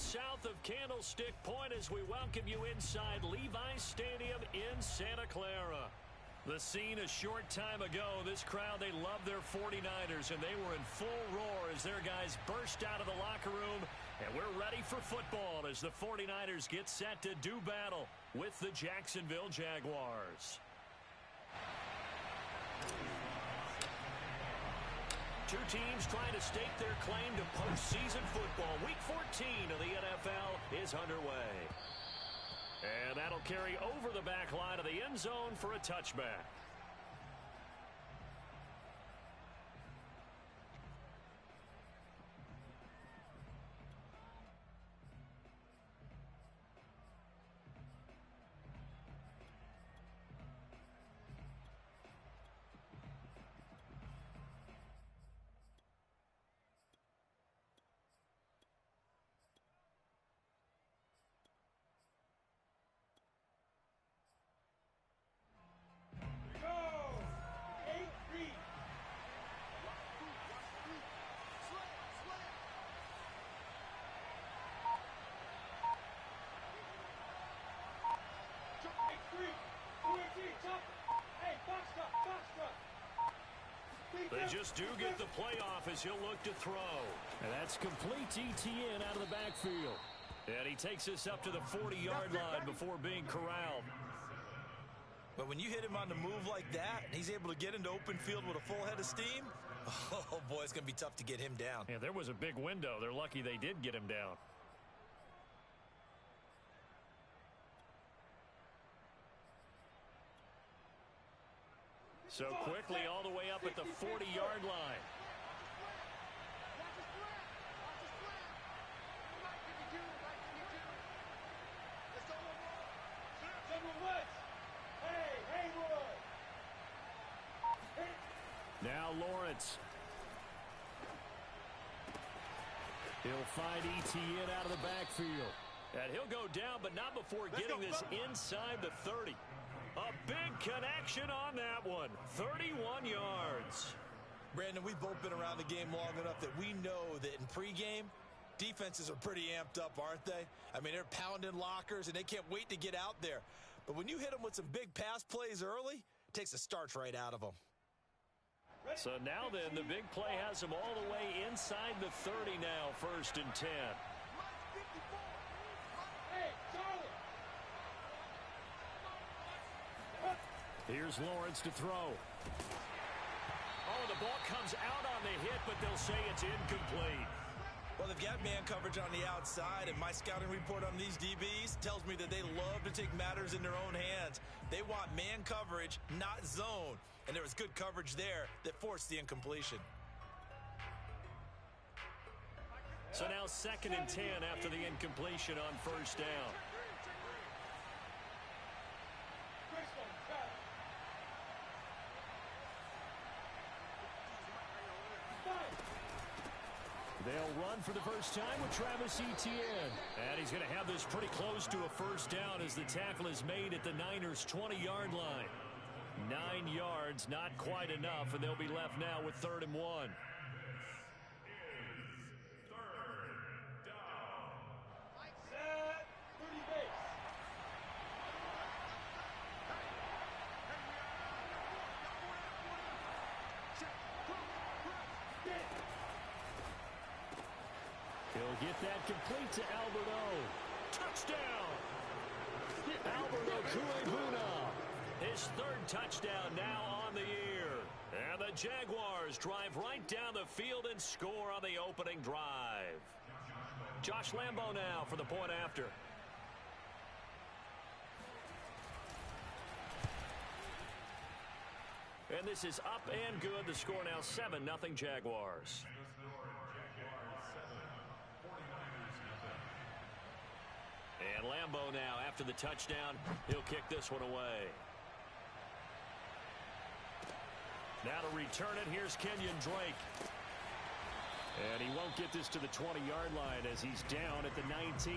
south of Candlestick Point as we welcome you inside Levi's Stadium in Santa Clara. The scene a short time ago, this crowd, they love their 49ers, and they were in full roar as their guys burst out of the locker room, and we're ready for football as the 49ers get set to do battle with the Jacksonville Jaguars. Two teams trying to stake their claim to postseason football. Week 14 of the NFL is underway. And that'll carry over the back line of the end zone for a touchback. They just do get the playoff as he'll look to throw. And that's complete ETN out of the backfield. And he takes us up to the 40-yard line before being corralled. But when you hit him on the move like that, and he's able to get into open field with a full head of steam, oh, boy, it's going to be tough to get him down. Yeah, there was a big window. They're lucky they did get him down. So quickly all the way up at the 40-yard line. Now Lawrence. He'll find ETN out of the backfield. And he'll go down, but not before getting this inside the 30. A big connection on that one. 31 yards. Brandon, we've both been around the game long enough that we know that in pregame, defenses are pretty amped up, aren't they? I mean, they're pounding lockers, and they can't wait to get out there. But when you hit them with some big pass plays early, it takes the starch right out of them. So now then, the big play has them all the way inside the 30 now, 1st and 10. Here's Lawrence to throw. Oh, the ball comes out on the hit, but they'll say it's incomplete. Well, they've got man coverage on the outside, and my scouting report on these DBs tells me that they love to take matters in their own hands. They want man coverage, not zone. And there was good coverage there that forced the incompletion. So now 2nd and 10 after the incompletion on 1st down. They'll run for the first time with Travis Etienne. And he's going to have this pretty close to a 1st down as the tackle is made at the Niners' 20-yard line. 9 yards, not quite enough, and they'll be left now with 3rd and 1. He'll get that complete to Alberto. Touchdown! Alberto Cuevuna. His 3rd touchdown now on the year. And the Jaguars drive right down the field and score on the opening drive. Josh Lambo now for the point after. And this is up and good. The score now 7-0 Jaguars. And Lambo now, after the touchdown, he'll kick this one away. Now to return it, here's Kenyon Drake. And he won't get this to the 20-yard line as he's down at the 19.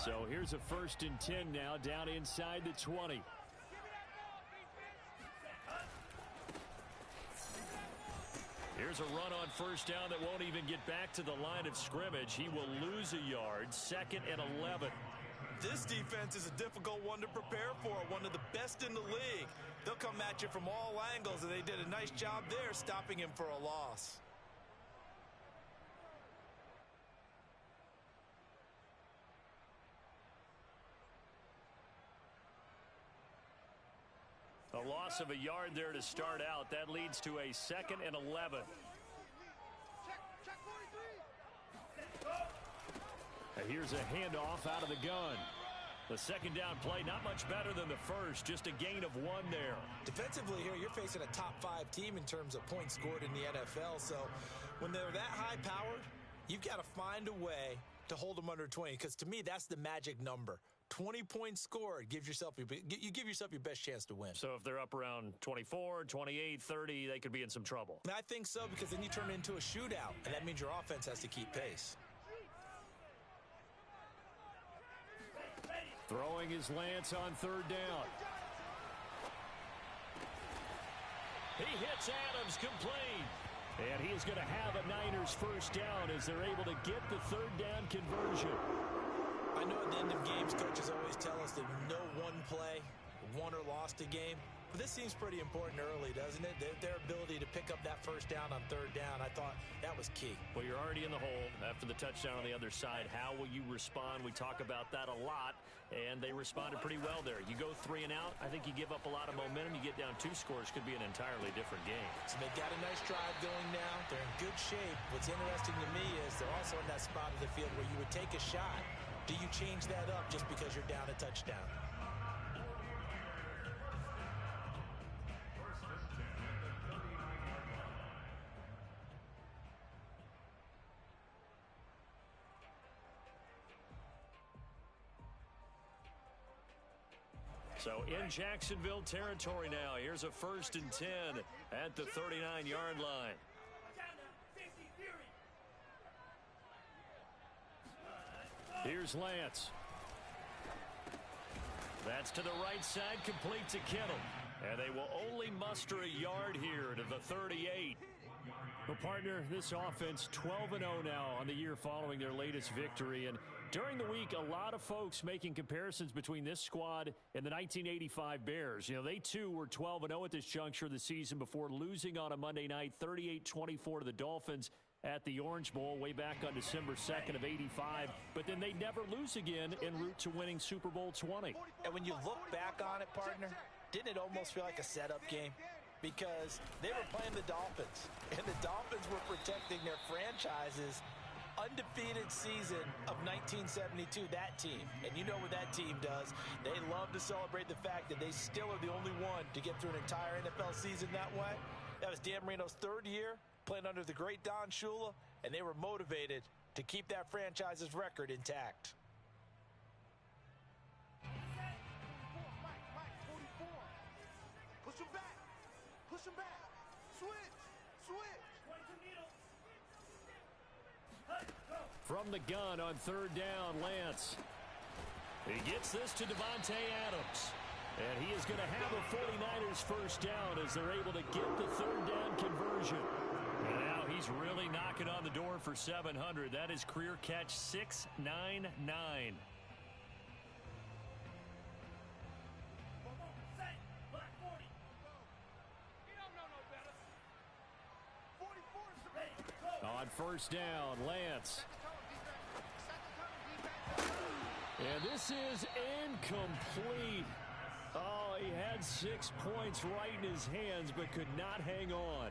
So here's a 1st and 10 now, down inside the 20. Here's a run on 1st down that won't even get back to the line of scrimmage. He will lose a yard, 2nd and 11. This defense is a difficult one to prepare for, one of the best in the league. They'll come at you from all angles, and they did a nice job there stopping him for a loss. A loss of a yard there to start out. That leads to a 2nd and 11. And here's a handoff out of the gun. The 2nd down play, not much better than the first, just a gain of 1 there. Defensively here, you're facing a top-5 team in terms of points scored in the NFL. So when they're that high-powered, you've got to find a way to hold them under 20, because to me, that's the magic number. 20 points scored, you give yourself your best chance to win. So if they're up around 24, 28, 30, they could be in some trouble. And I think so, because then you turn it into a shootout, and that means your offense has to keep pace. Throwing is Lance on 3rd down. He hits Adams, complete. And he is going to have a Niners 1st down as they're able to get the 3rd down conversion. I know at the end of games, coaches always tell us that no one play won or lost a game. But this seems pretty important early, doesn't it? Their ability to pick up that 1st down on 3rd down, I thought that was key. Well, you're already in the hole after the touchdown on the other side. How will you respond? We talk about that a lot, and they responded pretty well there. You go 3 and out, I think you give up a lot of momentum. You get down 2 scores, could be an entirely different game. So they've got a nice drive going now. They're in good shape. What's interesting to me is they're also in that spot of the field where you would take a shot. Do you change that up just because you're down a touchdown? So in Jacksonville territory now. Here's a 1st and 10 at the 39-yard line. Here's Lance. That's to the right side, complete to Kittle. And they will only muster a yard here to the 38. Well, partner, this offense 12-0 now on the year following their latest victory. And during the week, a lot of folks making comparisons between this squad and the 1985 Bears. You know, they too were 12-0 at this juncture of the season before losing on a Monday night, 38-24 to the Dolphins at the Orange Bowl way back on December 2nd of 85. But then they never lose again en route to winning Super Bowl 20. And when you look back on it, partner, didn't it almost feel like a setup game? Because they were playing the Dolphins, and the Dolphins were protecting their franchise's undefeated season of 1972, that team. And you know what that team does. They love to celebrate the fact that they still are the only one to get through an entire NFL season that way. That was Dan Marino's 3rd year, playing under the great Don Shula, and they were motivated to keep that franchise's record intact. Push him back. Push him back. Switch. Switch. From the gun on 3rd down, Lance. He gets this to Devontae Adams. And he is going to have a 49ers 1st down as they're able to get the 3rd down conversion. And now he's really knocking on the door for 700. That is career catch 699. On 1st down, Lance. And this is incomplete. Oh, he had 6 points right in his hands, but could not hang on.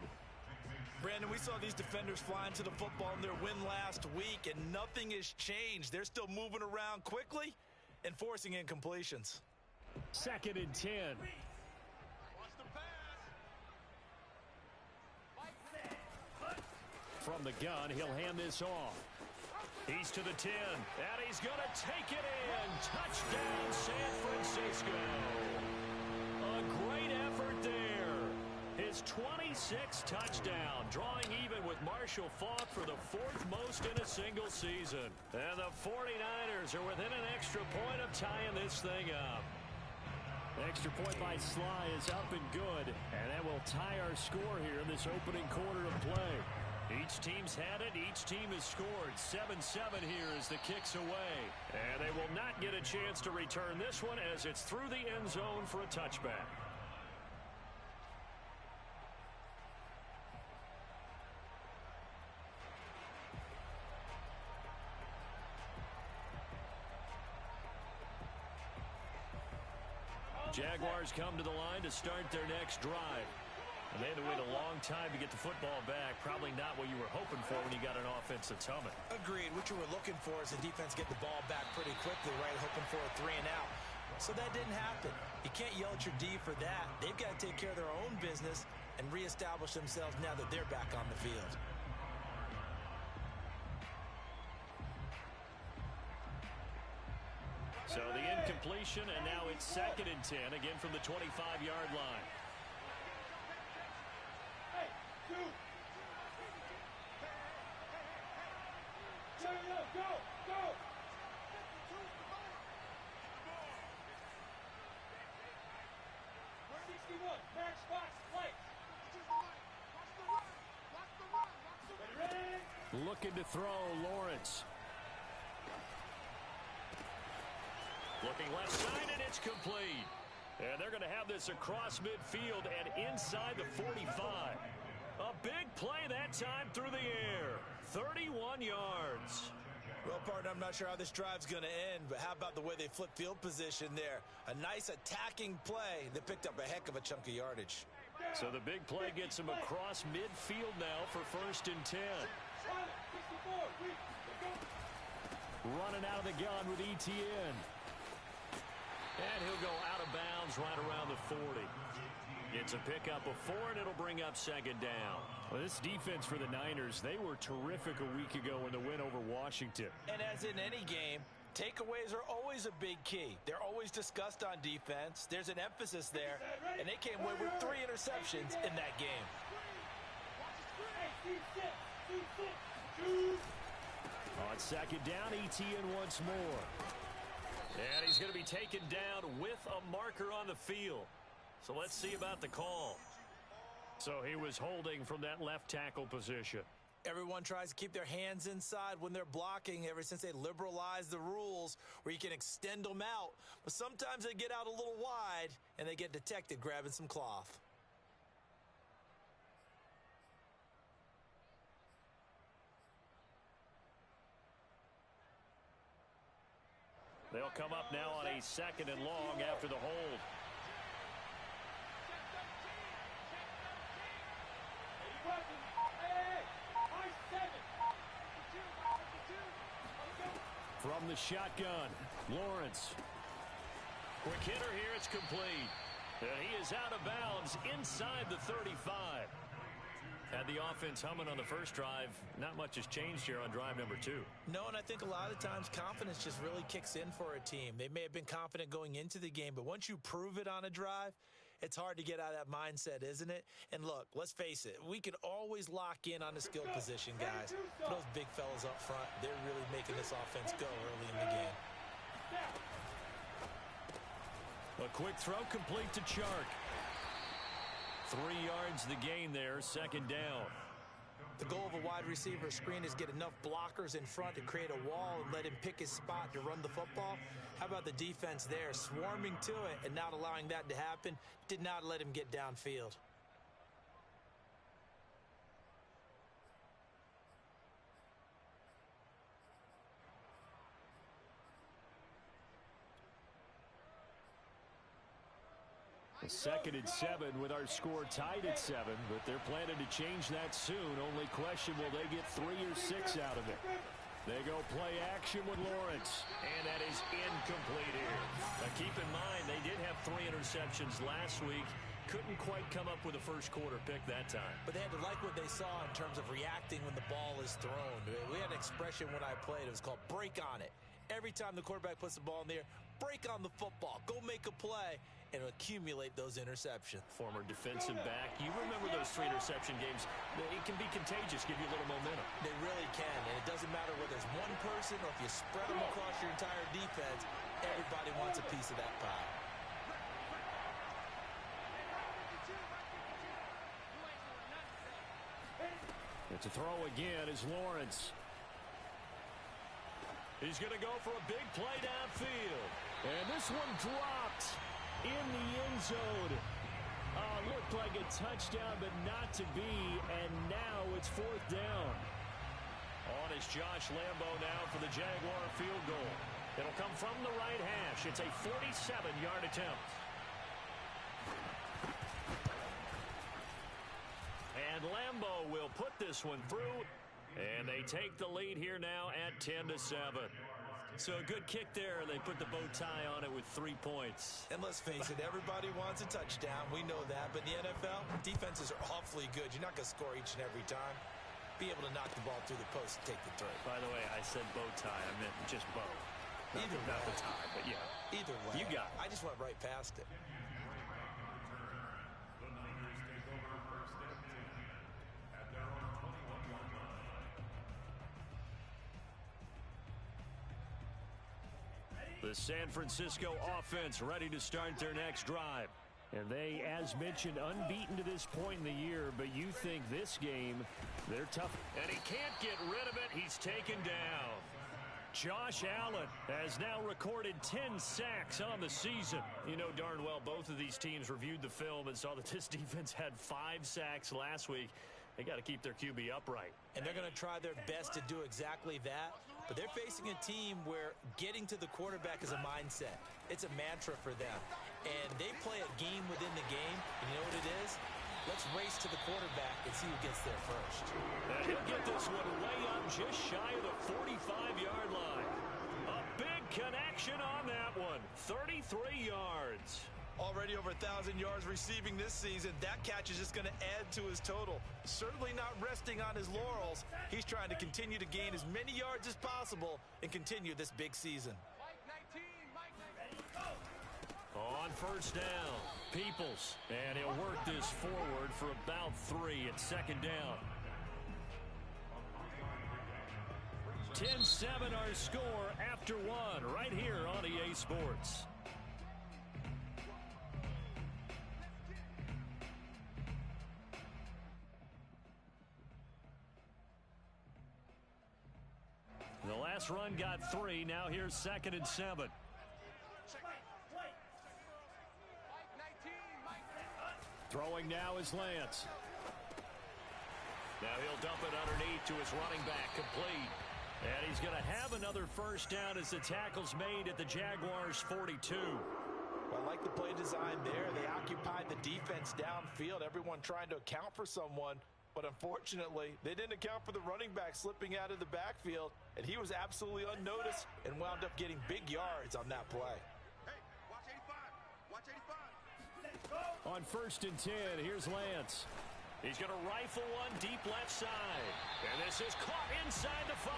Brandon, we saw these defenders flying to the football in their win last week, and nothing has changed. They're still moving around quickly and forcing incompletions. 2nd and 10. From the gun, he'll hand this off. He's to the 10, and he's going to take it in. Touchdown, San Francisco. A great effort there. his 26th touchdown, drawing even with Marshall Faulk for the 4th most in a single season. And the 49ers are within an extra point of tying this thing up. The extra point by Sly is up and good, and that will tie our score here in this opening quarter of play. Each team's had it. Each team has scored. 7-7 here as the kick's away. And they will not get a chance to return this one as it's through the end zone for a touchback. Jaguars come to the line to start their next drive. And they had to wait a long time to get the football back. Probably not what you were hoping for when you got an offense that's humming. Agreed. What you were looking for is the defense get the ball back pretty quickly, right? Hoping for a 3 and out. So that didn't happen. You can't yell at your D for that. They've got to take care of their own business and reestablish themselves now that they're back on the field. So the incompletion, and now it's 2nd and 10, again from the 25-yard line. Looking to throw, Lawrence. Looking left side, and it's complete. And they're going to have this across midfield and inside the 45. A big play that time through the air. 31 yards. Well, partner, I'm not sure how this drive's going to end, but how about the way they flip field position there? A nice attacking play that picked up a heck of a chunk of yardage. So the big play gets him across midfield now for 1st and 10. Running out of the gun with ETN. And he'll go out of bounds right around the 40. It's a pickup of 4, and it'll bring up 2nd down. Well, this defense for the Niners, they were terrific a week ago in the win over Washington. And as in any game, takeaways are always a big key. They're always discussed on defense. There's an emphasis there, and they came away with 3 interceptions in that game. On 2nd down, ETN once more. And he's going to be taken down with a marker on the field. So let's see about the call. So he was holding from that left tackle position. Everyone tries to keep their hands inside when they're blocking ever since they liberalized the rules where you can extend them out. But sometimes they get out a little wide and they get detected grabbing some cloth. They'll come up now on a 2nd and long after the hold. From the shotgun, Lawrence. Quick hitter here, it's complete. And he is out of bounds inside the 35. Had the offense humming on the first drive. Not much has changed here on drive number 2. No, and I think a lot of times confidence just really kicks in for a team. They may have been confident going into the game, but once you prove it on a drive, it's hard to get out of that mindset, isn't it? And look, let's face it, we can always lock in on the skill position, guys. But those big fellas up front, they're really making this offense go early in the game. A quick throw complete to Chark. 3 yards the gain there, 2nd down. The goal of a wide receiver screen is get enough blockers in front to create a wall and let him pick his spot to run the football. How about the defense there, swarming to it and not allowing that to happen? Did not let him get downfield. A 2nd and 7 with our score tied at 7, but they're planning to change that soon. Only question, will they get 3 or 6 out of it? They go play action with Lawrence, and that is incomplete here. Now keep in mind, they did have 3 interceptions last week. Couldn't quite come up with a first quarter pick that time. But they had to like what they saw in terms of reacting when the ball is thrown. We had an expression when I played. It was called break on it. Every time the quarterback puts the ball in the air, break on the football, go make a play, and accumulate those interceptions. Former defensive back. You remember those 3 interception games. It can be contagious, give you a little momentum. They really can, and it doesn't matter whether it's one person or if you spread them across your entire defense, everybody wants a piece of that pie. It's a throw again is Lawrence. He's going to go for a big play downfield. And this one dropped in the end zone. Looked like a touchdown, but not to be. And now it's 4th down. On is Josh Lambo now for the Jaguar field goal. It'll come from the right hash. It's a 47-yard attempt. And Lambo will put this one through. And they take the lead here now at 10-7. So a good kick there. They put the bow tie on it with 3 points. And let's face it, everybody wants a touchdown. We know that. But in the NFL, defenses are awfully good. You're not going to score each and every time. Be able to knock the ball through the post and take the throw. By the way, I said bow tie. I meant just bow. Not the tie, but yeah. Either way. You got it. I just went right past it. The San Francisco offense ready to start their next drive. And they, as mentioned, unbeaten to this point in the year, but you think this game, they're tough. And he can't get rid of it. He's taken down. Josh Allen has now recorded 10 sacks on the season. You know darn well both of these teams reviewed the film and saw that this defense had 5 sacks last week. They got to keep their QB upright. And they're going to try their best to do exactly that. But they're facing a team where getting to the quarterback is a mindset. It's a mantra for them. And they play a game within the game. And you know what it is? Let's race to the quarterback and see who gets there first. And he'll get this one way up just shy of the 45-yard line. A big connection on that one. 33 yards. Already over 1,000 yards receiving this season. That catch is just going to add to his total. Certainly not resting on his laurels. He's trying to continue to gain as many yards as possible and continue this big season. On first down, Peoples. And he'll work this forward for about 3 at 2nd down. 10-7 our score after 1 right here on EA Sports. The last run got 3. Now here's 2nd and 7. Throwing now is Lance. Now he'll dump it underneath to his running back, complete. And he's going to have another first down as the tackle's made at the Jaguars' 42. Well, I like the play design there. They occupied the defense downfield, everyone trying to account for someone. But unfortunately, they didn't account for the running back slipping out of the backfield, and he was absolutely unnoticed and wound up getting big yards on that play. Hey, watch 85. Watch 85. On 1st and 10, here's Lance. He's going to rifle one deep left side. And this is caught inside the 5.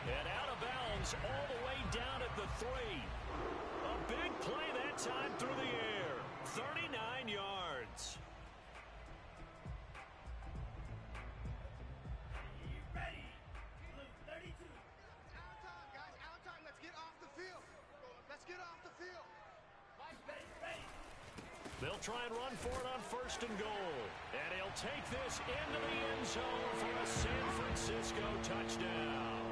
And out of bounds all the way down at the 3. A big play that time through the air. 39 yards. They'll try and run for it on 1st and goal. And he'll take this into the end zone for a San Francisco touchdown.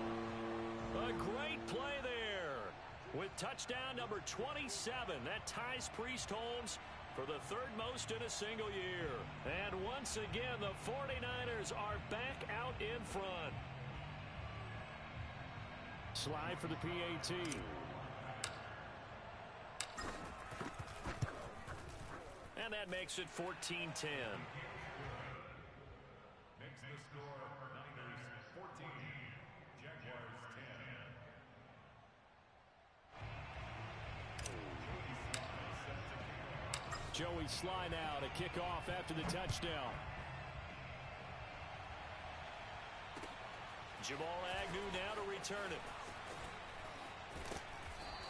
A great play there. With touchdown number 27, that ties Priest Holmes for the 3rd most in a single year. And once again, the 49ers are back out in front. Slide for the PAT. And that makes it 14-10. Makes the score Niners 14, Jaguars 10. Joey Sly now to kick off after the touchdown. Jamal Agnew now to return it.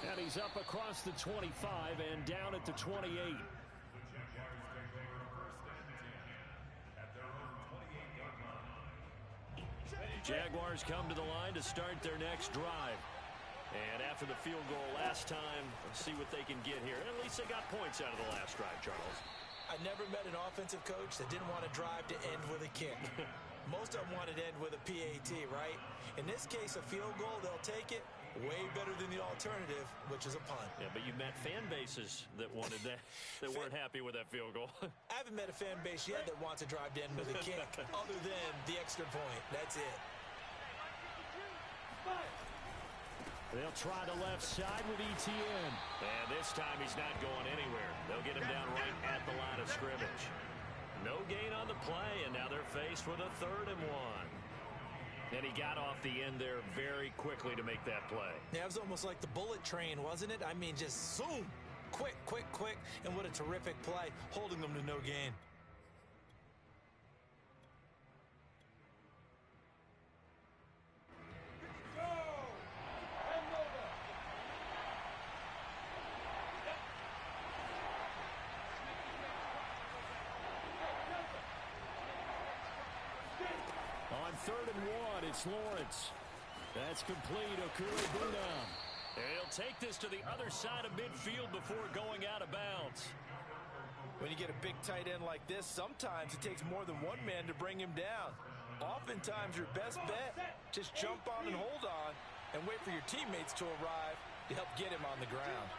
And he's up across the 25 and down at the 28. Jaguars come to the line to start their next drive. And after the field goal last time, let's see what they can get here. At least they got points out of the last drive, Charles. I never met an offensive coach that didn't want to drive to end with a kick. Most of them wanted to end with a PAT, right? In this case, a field goal, they'll take it. Way better than the alternative, which is a punt. Yeah, but you met fan bases that wanted that, that weren't happy with that field goal. I haven't met a fan base yet that wants to drive to end with a kick, other than the extra point. That's it. They'll try the left side with ETN. And this time he's not going anywhere. They'll get him down right at the line of scrimmage. No gain on the play, and now they're faced with a 3rd and 1. And he got off the end there very quickly to make that play. Yeah, it was almost like the bullet train, wasn't it? I mean, just zoom. Quick, quick, quick. And what a terrific play, holding them to no gain. On 3rd and 1, it's Lawrence. That's complete. Okuri-Bunam. He'll take this to the other side of midfield before going out of bounds. When you get a big tight end like this, sometimes it takes more than one man to bring him down. Oftentimes, your best bet, just jump on and hold on and wait for your teammates to arrive to help get him on the ground.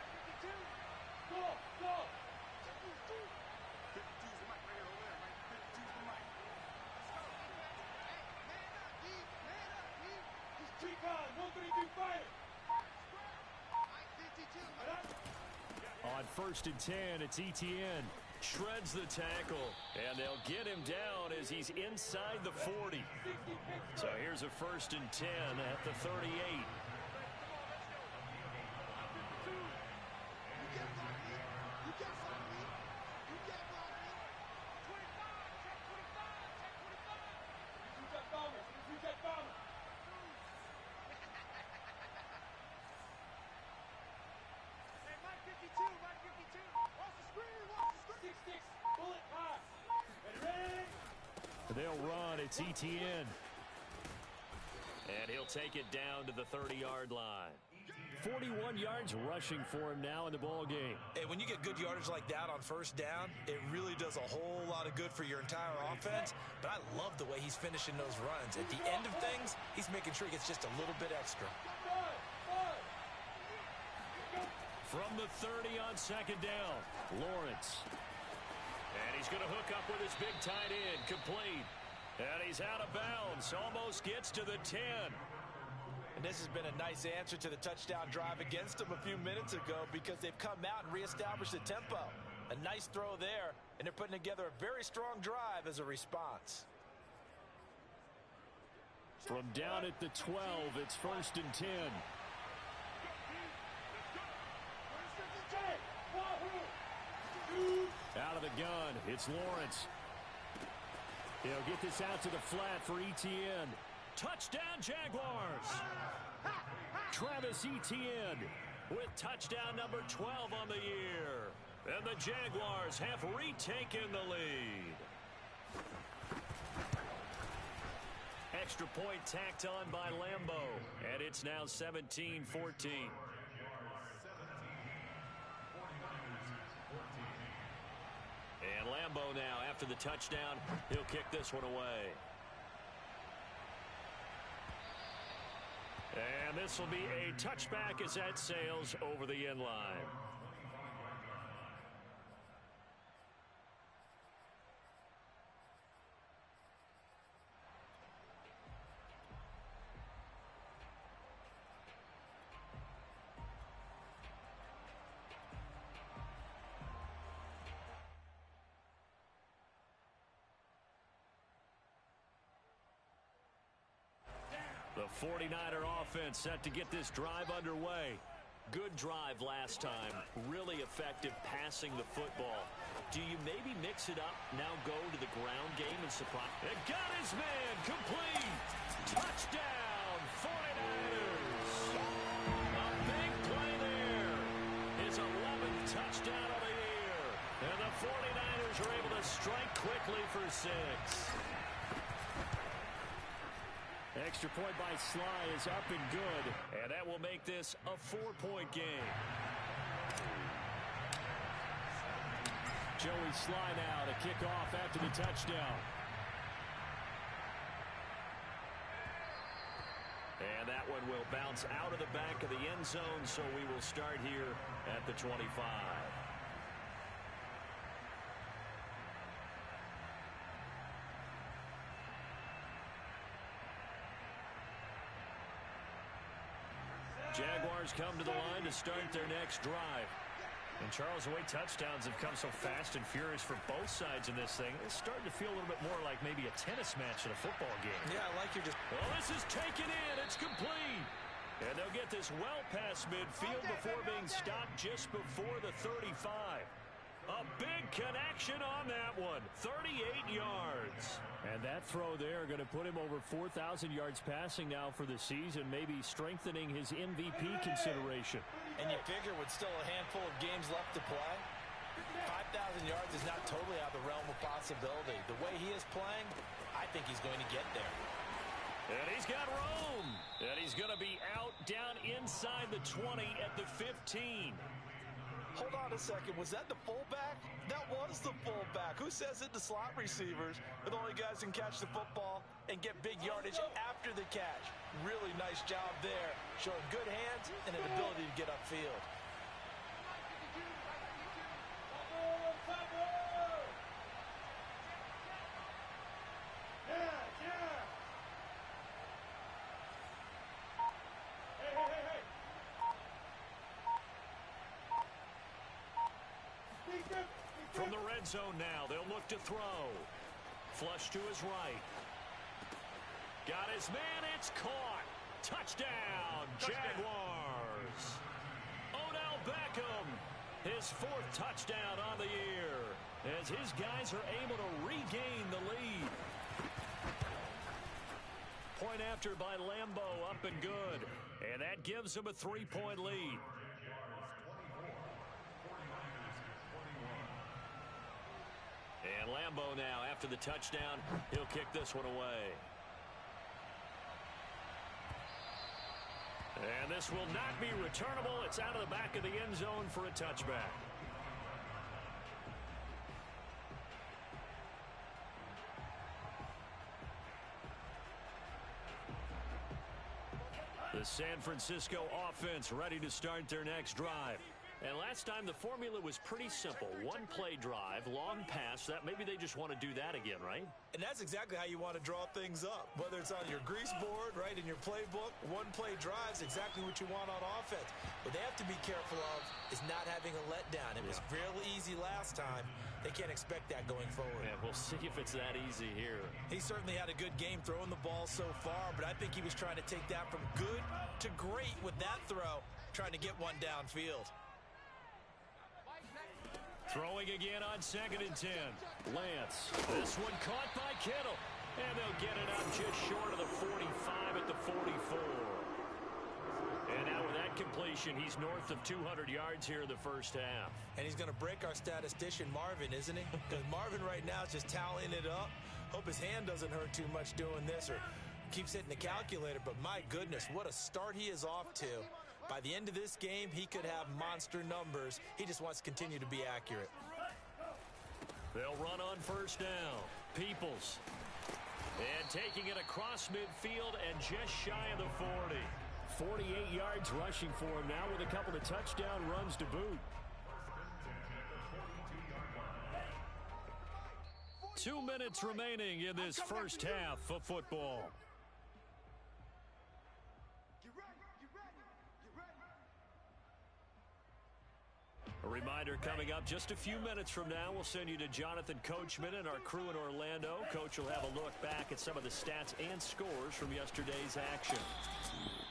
On 1st and 10, it's ETN. Shreds the tackle, and they'll get him down as he's inside the 40. So here's a 1st and 10 at the 38. They'll run. It's ETN. And he'll take it down to the 30-yard line. 41 yards rushing for him now in the ball game. Hey, when you get good yardage like that on 1st down, it really does a whole lot of good for your entire offense. But I love the way he's finishing those runs. At the end of things, he's making sure he gets just a little bit extra. From the 30 on 2nd down, Lawrence. And he's going to hook up with his big tight end, complete. And he's out of bounds, almost gets to the 10. And this has been a nice answer to the touchdown drive against them a few minutes ago because they've come out and reestablished the tempo. A nice throw there, and they're putting together a very strong drive as a response. From down at the 12, it's 1st and 10. Out of the gun, it's Lawrence. He'll get this out to the flat for ETN. Touchdown, Jaguars! Travis Etienne with touchdown number 12 on the year. And the Jaguars have retaken the lead. Extra point tacked on by Lambo. And it's now 17-14. And Lambo now, after the touchdown, he'll kick this one away. And this will be a touchback as that sails over the end line. The 49er offense set to get this drive underway. Good drive last time. Really effective passing the football. Do you maybe mix it up, now go to the ground game and surprise? It got his man complete. Touchdown, 49ers. A big play there. strike quickly for 6. Extra point by Sly is up and good, and that will make this a 4-point game. Joey Sly now to kick off after the touchdown. And that one will bounce out of the back of the end zone, so we will start here at the 25. Jaguars come to the line to start their next drive. And Charles, the way touchdowns have come so fast and furious for both sides in this thing, it's starting to feel a little bit more like maybe a tennis match in a football game. Yeah, I like you just... Well, this is taken in. It's complete. And they'll get this well past midfield before being stopped just before the 35. A big connection on that one. 38 yards. And that throw there going to put him over 4,000 yards passing now for the season, maybe strengthening his MVP consideration. And you figure with still a handful of games left to play, 5,000 yards is not totally out of the realm of possibility. The way he is playing, I think he's going to get there. And he's got room. And he's going to be out down inside the 20 at the 15. Hold on a second. Was that the fullback? That was the fullback. Who says it to slot receivers? But the only guys who can catch the football and get big yardage after the catch. Really nice job there. Showing good hands and an ability to get upfield. From the red zone now, they'll look to throw. Flush to his right. Got his man, it's caught. Touchdown, Jaguars. Odell Beckham, his 4th touchdown on the year, as his guys are able to regain the lead. Point after by Lambo, up and good. And that gives them a 3-point lead. And Lambo now, after the touchdown, he'll kick this one away. And this will not be returnable. It's out of the back of the end zone for a touchback. The San Francisco offense ready to start their next drive. And last time the formula was pretty simple. 1-play drive, long pass. That maybe they just want to do that again, right? And that's exactly how you want to draw things up. Whether it's on your grease board, right, in your playbook, 1-play drive is exactly what you want on offense. What they have to be careful of is not having a letdown. It was real easy last time. They can't expect that going forward. Yeah, we'll see if it's that easy here. He certainly had a good game throwing the ball so far, but I think he was trying to take that from good to great with that throw, trying to get one downfield. Throwing again on 2nd and 10. Lance. This one caught by Kittle. And they'll get it up just short of the 45 at the 44. And now with that completion, he's north of 200 yards here in the first half. And he's going to break our statistician Marvin, isn't he? Because Marvin right now is just tallying it up. Hope his hand doesn't hurt too much doing this or keeps hitting the calculator. But my goodness, what a start he is off to. By the end of this game, he could have monster numbers. He just wants to continue to be accurate. They'll run on first down. Peoples. And taking it across midfield and just shy of the 40. 48 yards rushing for him now with a couple of touchdown runs to boot. 2 minutes remaining in this first half of football. A reminder coming up just a few minutes from now, we'll send you to Jonathan Coachman and our crew in Orlando. Coach will have a look back at some of the stats and scores from yesterday's action.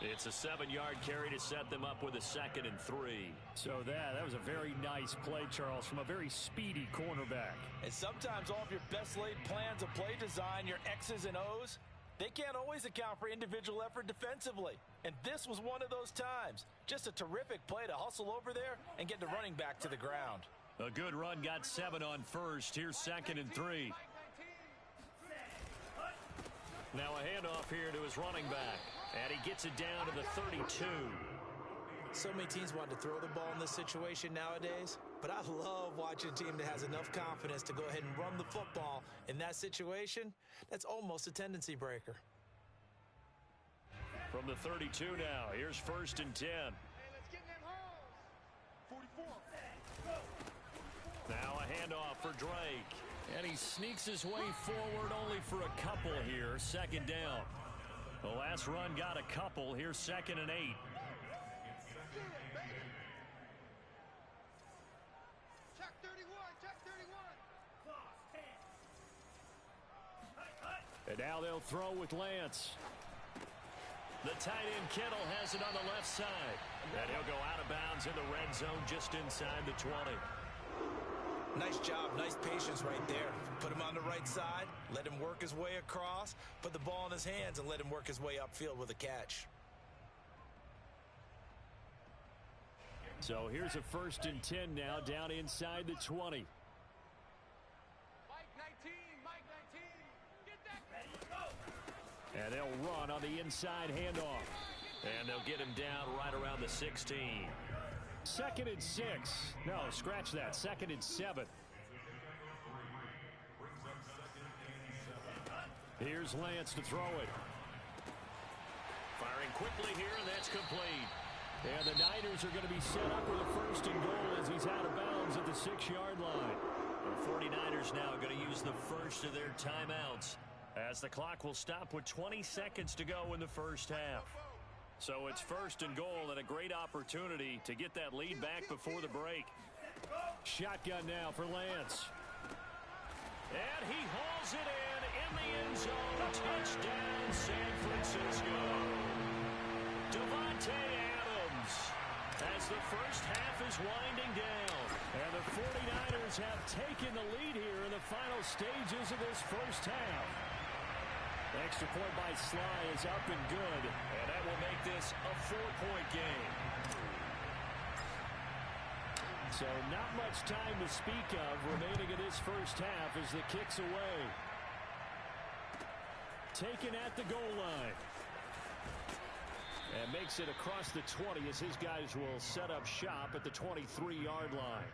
It's a 7-yard carry to set them up with a 2nd and 3. So that was a very nice play, Charles, from a very speedy cornerback. And sometimes all of your best laid plans of play design, your X's and O's, they can't always account for individual effort defensively. And this was one of those times. Just a terrific play to hustle over there and get the running back to the ground. A good run got 7 on first. Here's 2nd and 3. Now a handoff here to his running back. And he gets it down to the 32. So many teams want to throw the ball in this situation nowadays, but I love watching a team that has enough confidence to go ahead and run the football in that situation. That's almost a tendency breaker. From the 32 now, here's 1st and 10. Now a handoff for Drake. And he sneaks his way forward only for a couple here. 2nd down. The last run got a couple. Here's 2nd and 8. Check 31, check 31. And now they'll throw with Lance. The tight end Kittle has it on the left side. And he'll go out of bounds in the red zone just inside the 20. Nice job, nice patience right there. Put him on the right side, let him work his way across, put the ball in his hands, and let him work his way upfield with a catch. So here's a 1st and 10 now down inside the 20. Mike 19, Mike 19. Get that. And they'll run on the inside handoff. And they'll get him down right around the 16. 2nd and 6. No, scratch that. 2nd and 7. Here's Lance to throw it. Firing quickly here, and that's complete. And the Niners are going to be set up with a 1st and goal as he's out of bounds at the 6-yard line. The 49ers now going to use the first of their timeouts as the clock will stop with 20 seconds to go in the first half. So it's 1st and goal and a great opportunity to get that lead back before the break. Shotgun now for Lance. And he hauls it in the end zone. Touchdown, San Francisco. Devontae Adams as the first half is winding down. And the 49ers have taken the lead here in the final stages of this first half. Extra point by Sly is up and good, and that will make this a 4-point game. So not much time to speak of remaining in this first half as the kick's away. Taken at the goal line. And makes it across the 20 as his guys will set up shop at the 23-yard line.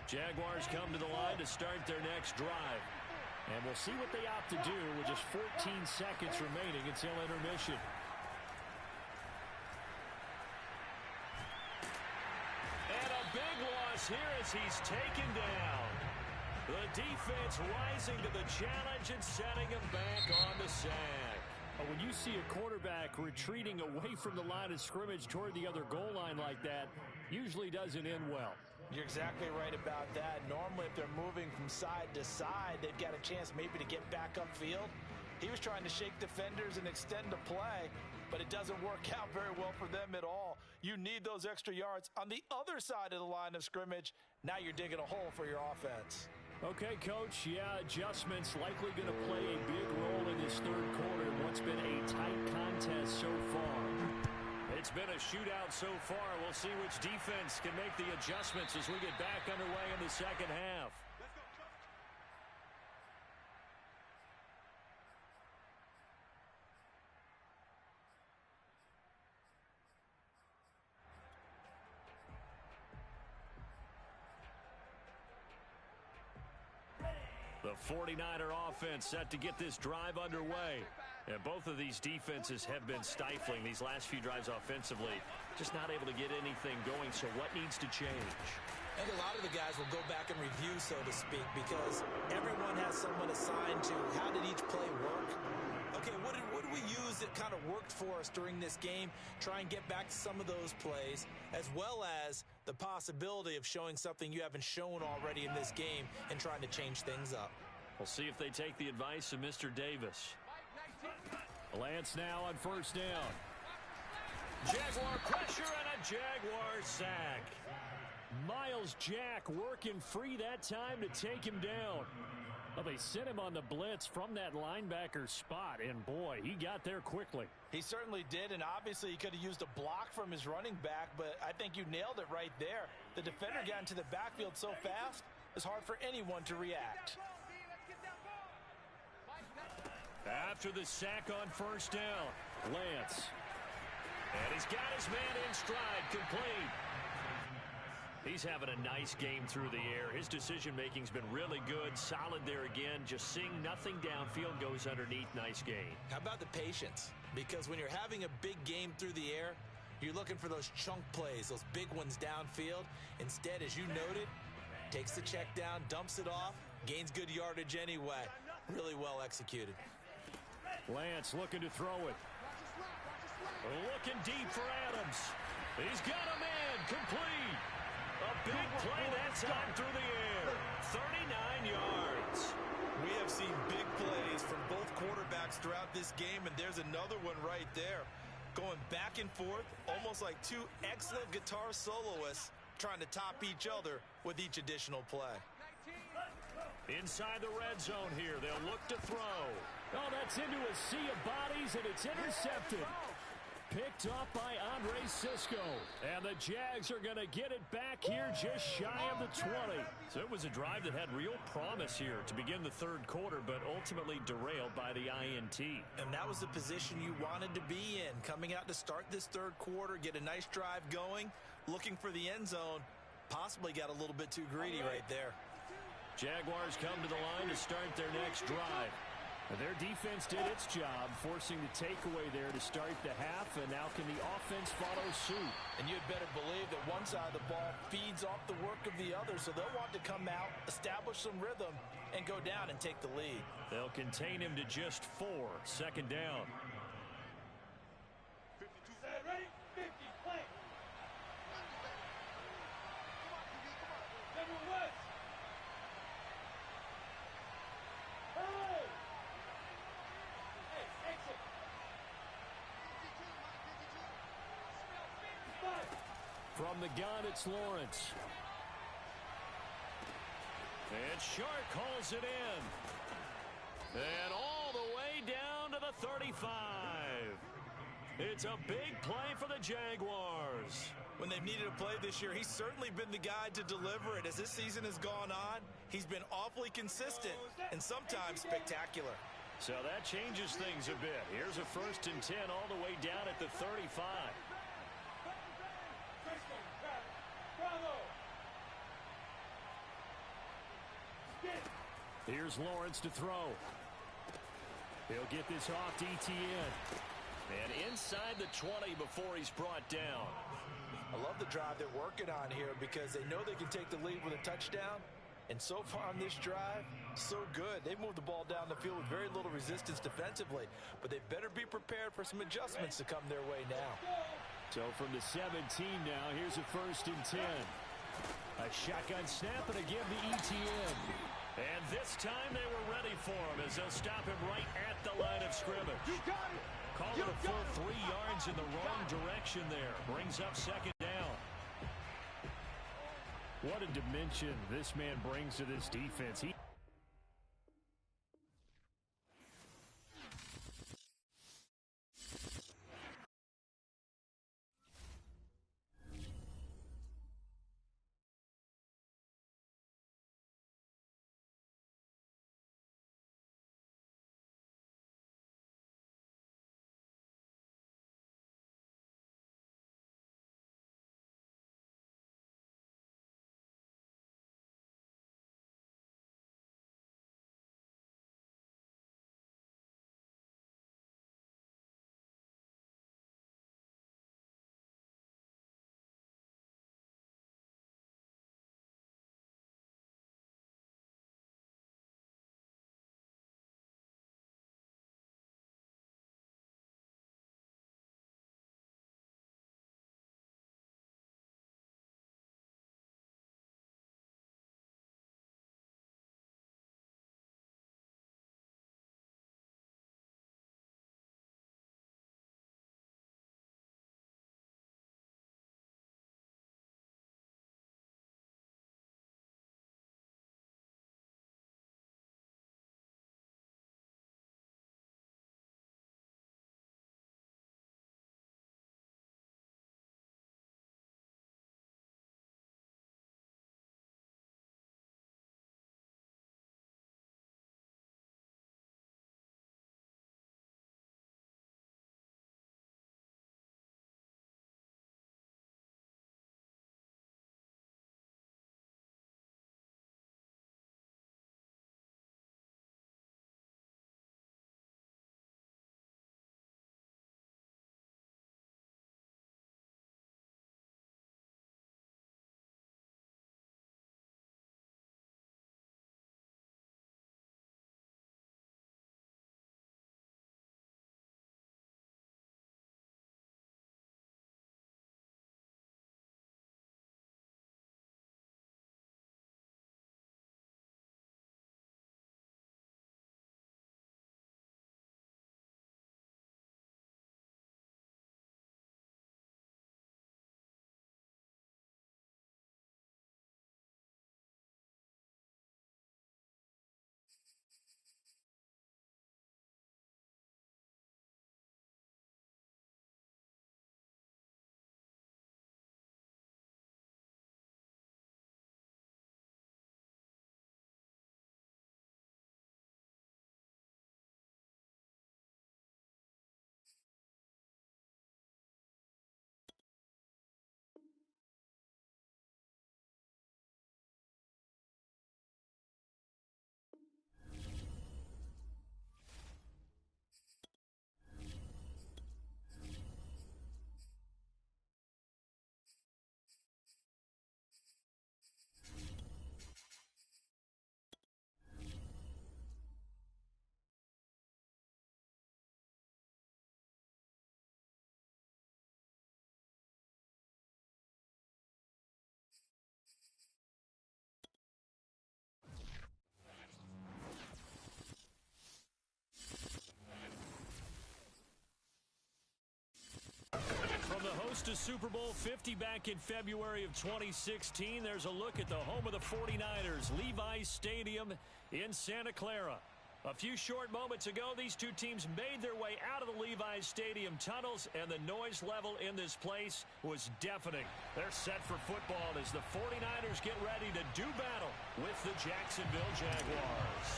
Jaguars come to the line to start their next drive. And we'll see what they opt to do with just 14 seconds remaining until intermission. And a big loss here as he's taken down. The defense rising to the challenge and setting him back on the sack. When you see a quarterback retreating away from the line of scrimmage toward the other goal line like that, usually doesn't end well. You're exactly right about that. Normally, if they're moving from side to side, they've got a chance maybe to get back upfield. He was trying to shake defenders and extend the play, but it doesn't work out very well for them at all. You need those extra yards on the other side of the line of scrimmage. Now you're digging a hole for your offense. Okay, Coach, yeah, adjustments likely going to play a big role in this third quarter in what's been a tight contest so far. It's been a shootout so far. We'll see which defense can make the adjustments as we get back underway in the second half. The 49er offense set to get this drive underway. And both of these defenses have been stifling these last few drives offensively. Just not able to get anything going, so what needs to change? I think a lot of the guys will go back and review, so to speak, because everyone has someone assigned to how did each play work. Okay, what did we use that kind of worked for us during this game? Try and get back to some of those plays, as well as the possibility of showing something you haven't shown already in this game and trying to change things up. We'll see if they take the advice of Mr. Davis. Lance now on first down. Jaguar pressure and a Jaguar sack. Miles Jack working free that time to take him down. Well, they sent him on the blitz from that linebacker spot, and boy, he got there quickly. He certainly did, and obviously he could have used a block from his running back, but I think you nailed it right there. The defender got into the backfield so fast, it's hard for anyone to react. After the sack on first down, Lance. And he's got his man in stride, complete. He's having a nice game through the air. His decision-making's been really good. Solid there again. Just seeing nothing downfield, goes underneath. Nice game. How about the patience? Because when you're having a big game through the air, you're looking for those chunk plays, those big ones downfield. Instead, as you noted, takes the check down, dumps it off, gains good yardage anyway. Really well executed. Lance looking to throw it. Looking deep for Adams. He's got a man, complete. A big play that time through the air. 39 yards. We have seen big plays from both quarterbacks throughout this game, and there's another one right there. Going back and forth, almost like two excellent guitar soloists trying to top each other with each additional play. Inside the red zone here, they'll look to throw. Oh, that's into a sea of bodies, and it's intercepted. Picked up by Andre Sisco. And the Jags are going to get it back here just shy of the 20. So it was a drive that had real promise here to begin the third quarter, but ultimately derailed by the INT. And that was the position you wanted to be in. Coming out to start this third quarter, get a nice drive going, looking for the end zone. Possibly got a little bit too greedy right there. Jaguars come to the line to start their next drive. Their defense did its job, forcing the takeaway there to start the half, and now can the offense follow suit? And you'd better believe that one side of the ball feeds off the work of the other, so they'll want to come out, establish some rhythm, and go down and take the lead. They'll contain him to just 4. Second down. 52. Ready? 50. Play. Number one. Hey! From the gun, it's Lawrence. And Shark calls it in. And all the way down to the 35. It's a big play for the Jaguars. When they've needed a play this year, he's certainly been the guy to deliver it. As this season has gone on, he's been awfully consistent and sometimes spectacular. So that changes things a bit. Here's a 1st and 10 all the way down at the 35. Here's Lawrence to throw. He'll get this off to ETN. And inside the 20 before he's brought down. I love the drive they're working on here because they know they can take the lead with a touchdown. And so far on this drive, so good. They moved the ball down the field with very little resistance defensively. But they better be prepared for some adjustments to come their way now. So from the 17 now, here's a 1st and 10. A shotgun snap and a give to ETN. And this time they were ready for him as they'll stop him right at the line of scrimmage. You got it. Call it a full 3 yards in the wrong direction there. Brings up second down. What a dimension this man brings to this defense. host to Super Bowl 50 back in February of 2016. There's a look at the home of the 49ers, Levi's Stadium in Santa Clara. A few short moments ago, these two teams made their way out of the Levi's Stadium tunnels, and the noise level in this place was deafening. They're set for football as the 49ers get ready to do battle with the Jacksonville Jaguars.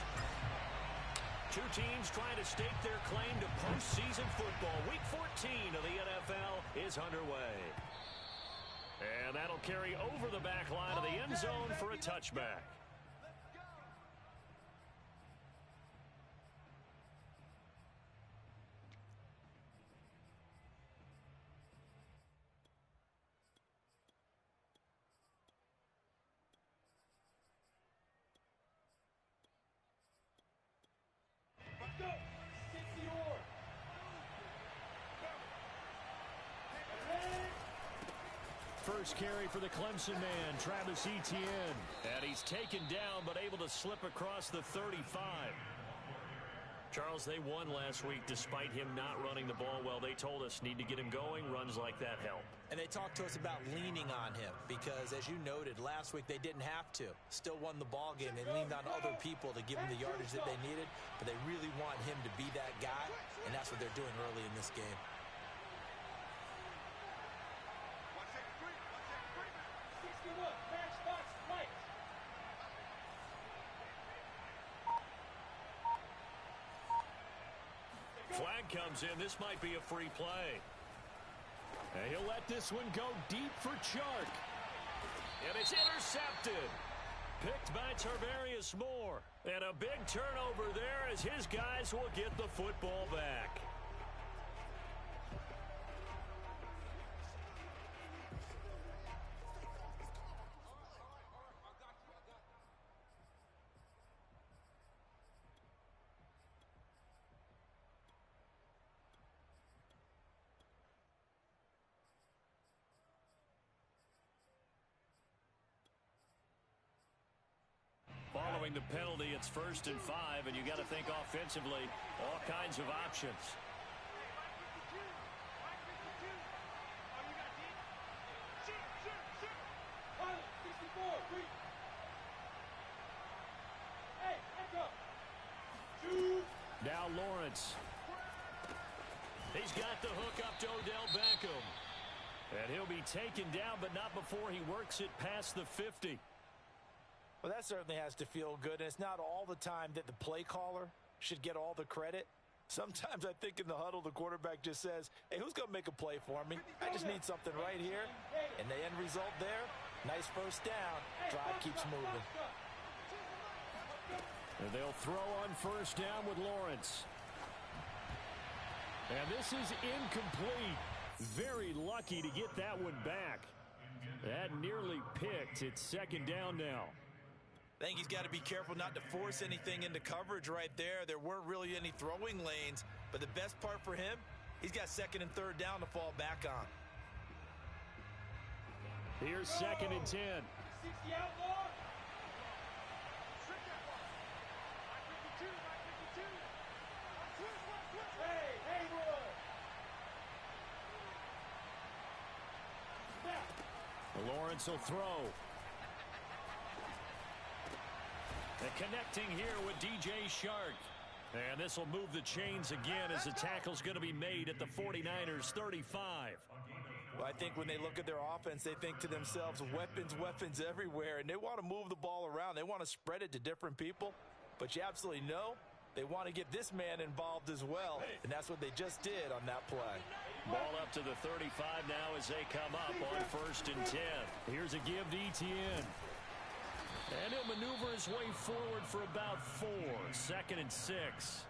Two teams trying to stake their claim to postseason football. Week 14 of the NFL is underway. And that'll carry over the back line of the end zone for a touchback. First carry for the Clemson man, Travis Etienne. And he's taken down, but able to slip across the 35. Charles, they won last week despite him not running the ball well. They told us need to get him going. Runs like that help. And they talked to us about leaning on him because, as you noted, last week they didn't have to. Still won the ball game. They leaned on other people to give them the yardage that they needed, but they really want him to be that guy, and that's what they're doing early in this game. Flag comes in. This might be a free play. And he'll let this one go deep for Chark. And it's intercepted. Picked by Tarvarius Moore. And a big turnover there as his guys will get the football back. Following the penalty, it's 1st and 5, and you got to think offensively, all kinds of options. Now Lawrence. He's got the hook up to Odell Beckham. And he'll be taken down, but not before he works it past the 50. Well, that certainly has to feel good, and it's not all the time that the play caller should get all the credit. Sometimes I think in the huddle, the quarterback just says, hey, who's going to make a play for me? I just need something right here. And the end result there, nice first down. Drive keeps moving. And they'll throw on 1st down with Lawrence. And this is incomplete. Very lucky to get that one back. That nearly picked. It's 2nd down now. I think he's got to be careful not to force anything into coverage right there. There weren't really any throwing lanes, but the best part for him, he's got 2nd and 3rd down to fall back on. Here's 2nd and 10. 60 outlaw. Hey, boy. Lawrence will throw. And connecting here with DJ Chark. And this will move the chains again as the tackle's going to be made at the 49ers 35. Well, I think when they look at their offense, they think to themselves, weapons everywhere, and they want to move the ball around. They want to spread it to different people, but you absolutely know they want to get this man involved as well, and that's what they just did on that play. Ball up to the 35 now as they come up on 1st and 10. Here's a give to Etienne. And he'll maneuver his way forward for about 4. 2nd and 6.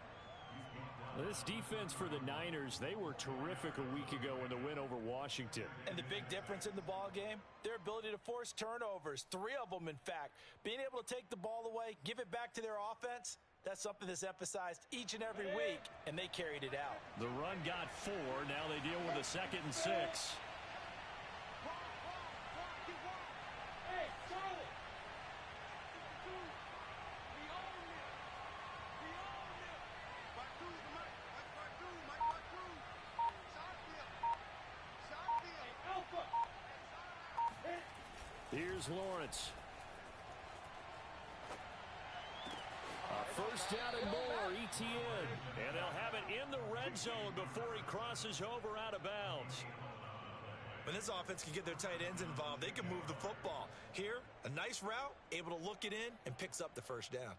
This defense for the Niners, they were terrific a week ago in the win over Washington. And the big difference in the ball game, their ability to force turnovers, 3 of them in fact. Being able to take the ball away, give it back to their offense, that's something that's emphasized each and every week, and they carried it out. The run got 4. Now they deal with a 2nd and 6. Here's Lawrence. First down and more, ETN. And they'll have it in the red zone before he crosses over out of bounds. When this offense can get their tight ends involved, they can move the football. Here, a nice route, able to look it in, and picks up the first down.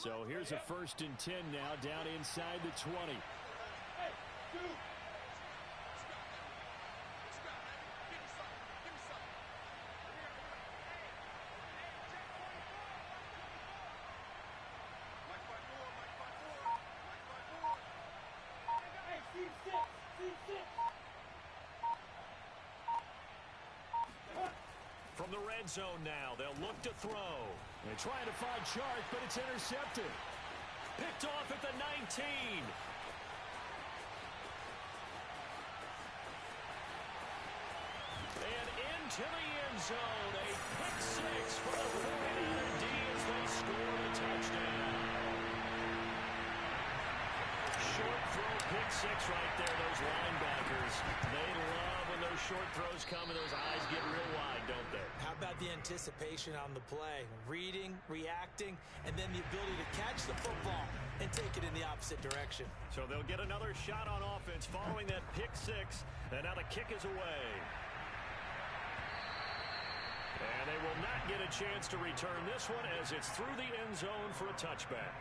So here's a 1st and 10 now, down inside the 20. From the red zone now, they'll look to throw. They're trying to find Chark, but it's intercepted. Picked off at the 19. And into the end zone, a pick six for the 49er D as they score a touchdown. Short throw, pick six right there, those linebackers. They love when those short throws come and those eyes get real wide, don't they? How about the anticipation on the play? Reading, reacting, and then the ability to catch the football and take it in the opposite direction. So they'll get another shot on offense following that pick six, and now the kick is away. And they will not get a chance to return this one as it's through the end zone for a touchback.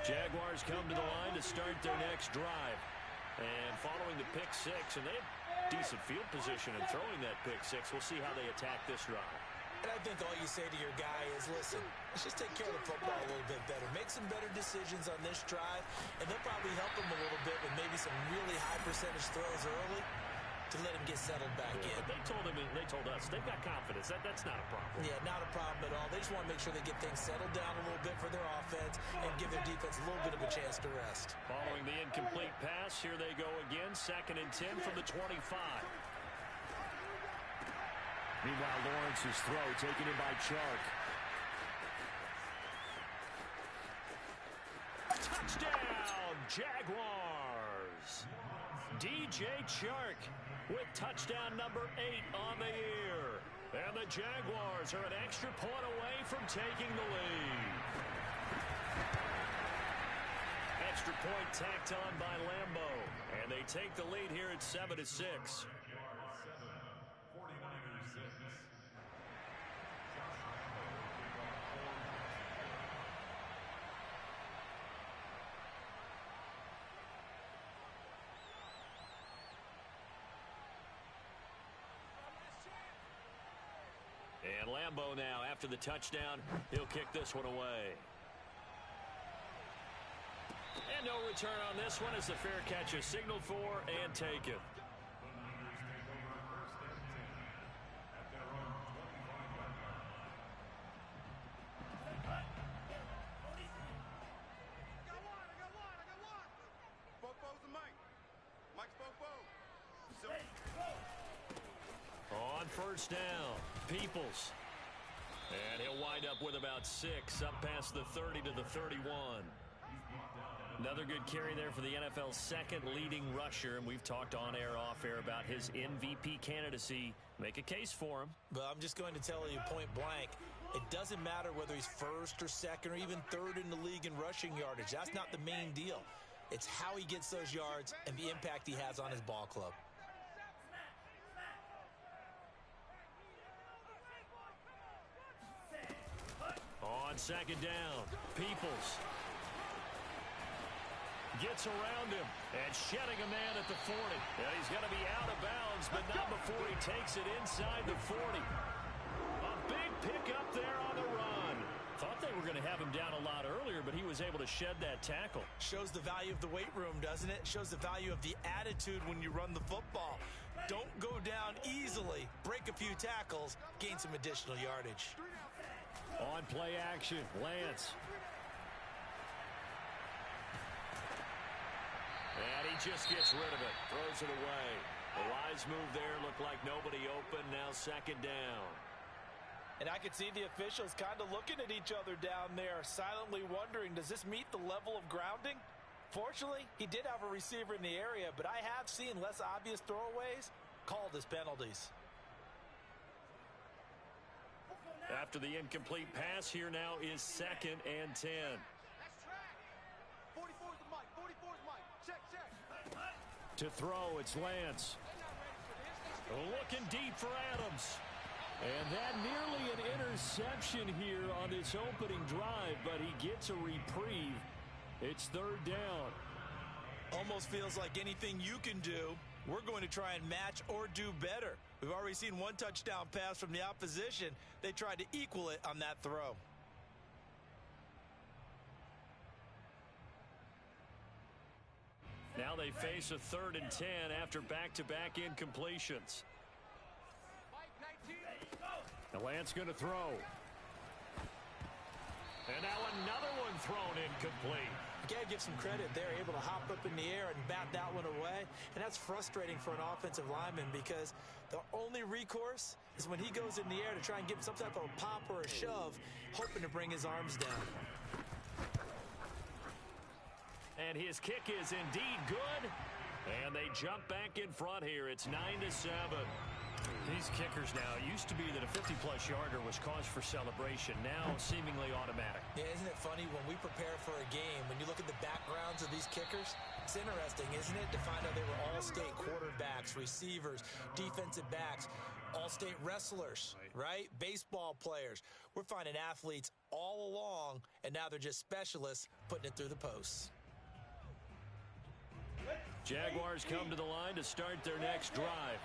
Jaguars come to the line to start their next drive. And following the pick six, and they have decent field position in throwing that pick six. We'll see how they attack this drive. And I think all you say to your guy is, listen, let's just take care of the football a little bit better. Make some better decisions on this drive, and they'll probably help him a little bit with maybe some really high percentage throws early to let him get settled back in. But they told us they've got confidence. That's not a problem. Yeah, not a problem at all. They just want to make sure they get things settled down a little bit for their offense and give their defense a little bit of a chance to rest. Following the incomplete pass, here they go again. 2nd and 10 from the 25. Meanwhile, Lawrence's throw taken in by Chark. Touchdown, Jaguars! DJ Chark with touchdown number 8 on the year. And the Jaguars are an extra point away from taking the lead. Extra point tacked on by Lambo. And they take the lead here at 7-6. And Lambo now, after the touchdown, he'll kick this one away. And no return on this one as the fair catch is signaled for and taken. On first down, Peoples. And he'll wind up with about 6, up past the 30 to the 31. Another good carry there for the NFL's 2nd leading rusher, and we've talked on air, off air about his MVP candidacy. Make a case for him. But I'm just going to tell you point blank, it doesn't matter whether he's 1st or 2nd or even 3rd in the league in rushing yardage. That's not the main deal. It's how he gets those yards and the impact he has on his ball club. On 2nd down, Peoples gets around him and shedding a man at the 40. And he's going to be out of bounds, but not before he takes it inside the 40. A big pickup there on the run. Thought they were going to have him down a lot earlier, but he was able to shed that tackle. Shows the value of the weight room, doesn't it? Shows the value of the attitude when you run the football. Don't go down easily. Break a few tackles, gain some additional yardage. On play action, Lance. And he just gets rid of it. Throws it away. The wise move there. Looked like nobody open. Now second down. And I could see the officials kind of looking at each other down there, silently wondering, does this meet the level of grounding? Fortunately, he did have a receiver in the area, but I have seen less obvious throwaways called as penalties. After the incomplete pass, here now is second and 10. That's track. 44's the mic. 44's mic. Check. To throw, it's Lance. Looking deep for Adams. And that nearly an interception here on this opening drive, but he gets a reprieve. It's third down. Almost feels like anything you can do, we're going to try and match or do better. We've already seen one touchdown pass from the opposition. They tried to equal it on that throw. Now they face a 3rd and 10 after back-to-back incompletions. Now Lance going to throw. And now another one thrown incomplete. You gotta give some credit. They're able to hop up in the air and bat that one away. And that's frustrating for an offensive lineman because the only recourse is when he goes in the air to try and give some type of a pop or a shove, hoping to bring his arms down. And his kick is indeed good. And they jump back in front here. It's 9-7. These kickers now, it used to be that a 50-plus yarder was cause for celebration. Now seemingly automatic. Yeah, isn't it funny when we prepare for a game, when you look at the backgrounds of these kickers, it's interesting, isn't it, to find out they were all-state quarterbacks, receivers, defensive backs, all-state wrestlers, right? Baseball players. We're finding athletes all along, and now they're just specialists putting it through the posts. Jaguars come to the line to start their next drive.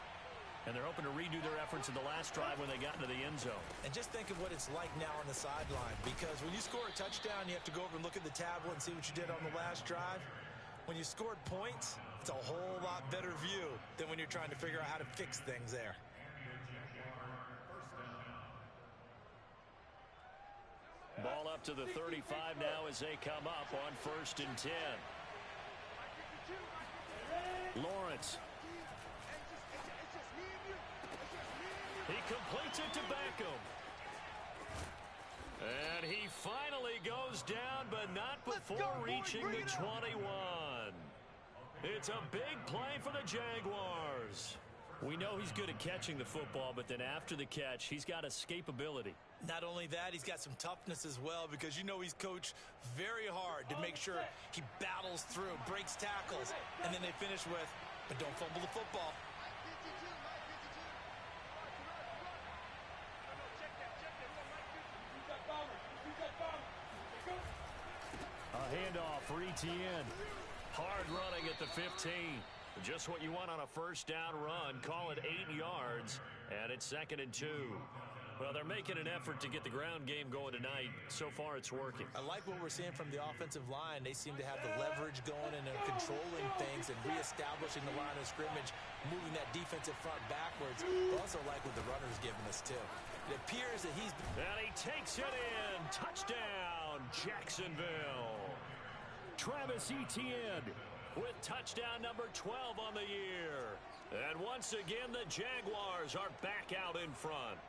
And they're hoping to redo their efforts in the last drive when they got into the end zone. And just think of what it's like now on the sideline, because when you score a touchdown, you have to go over and look at the tablet and see what you did on the last drive. When you scored points, it's a whole lot better view than when you're trying to figure out how to fix things there. Ball up to the 35 now as they come up on 1st and 10. Lawrence. He completes it to Beckham. And he finally goes down, but not before reaching the 21. It's a big play for the Jaguars. We know he's good at catching the football, but then after the catch, he's got escapability. Not only that, he's got some toughness as well, because you know he's coached very hard to make sure he battles through, breaks tackles, and then they finish with, but don't fumble the football. A handoff for Etienne. Hard running at the 15. Just what you want on a first down run. Call it 8 yards, and it's 2nd and 2. Well, they're making an effort to get the ground game going tonight. So far, it's working. I like what we're seeing from the offensive line. They seem to have the leverage going, and they're controlling things and reestablishing the line of scrimmage, moving that defensive front backwards. I also like what the runner's giving us, too. It appears that he's... And he takes it in. Touchdown, Jacksonville. Travis Etienne with touchdown number 12 on the year. And once again, the Jaguars are back out in front.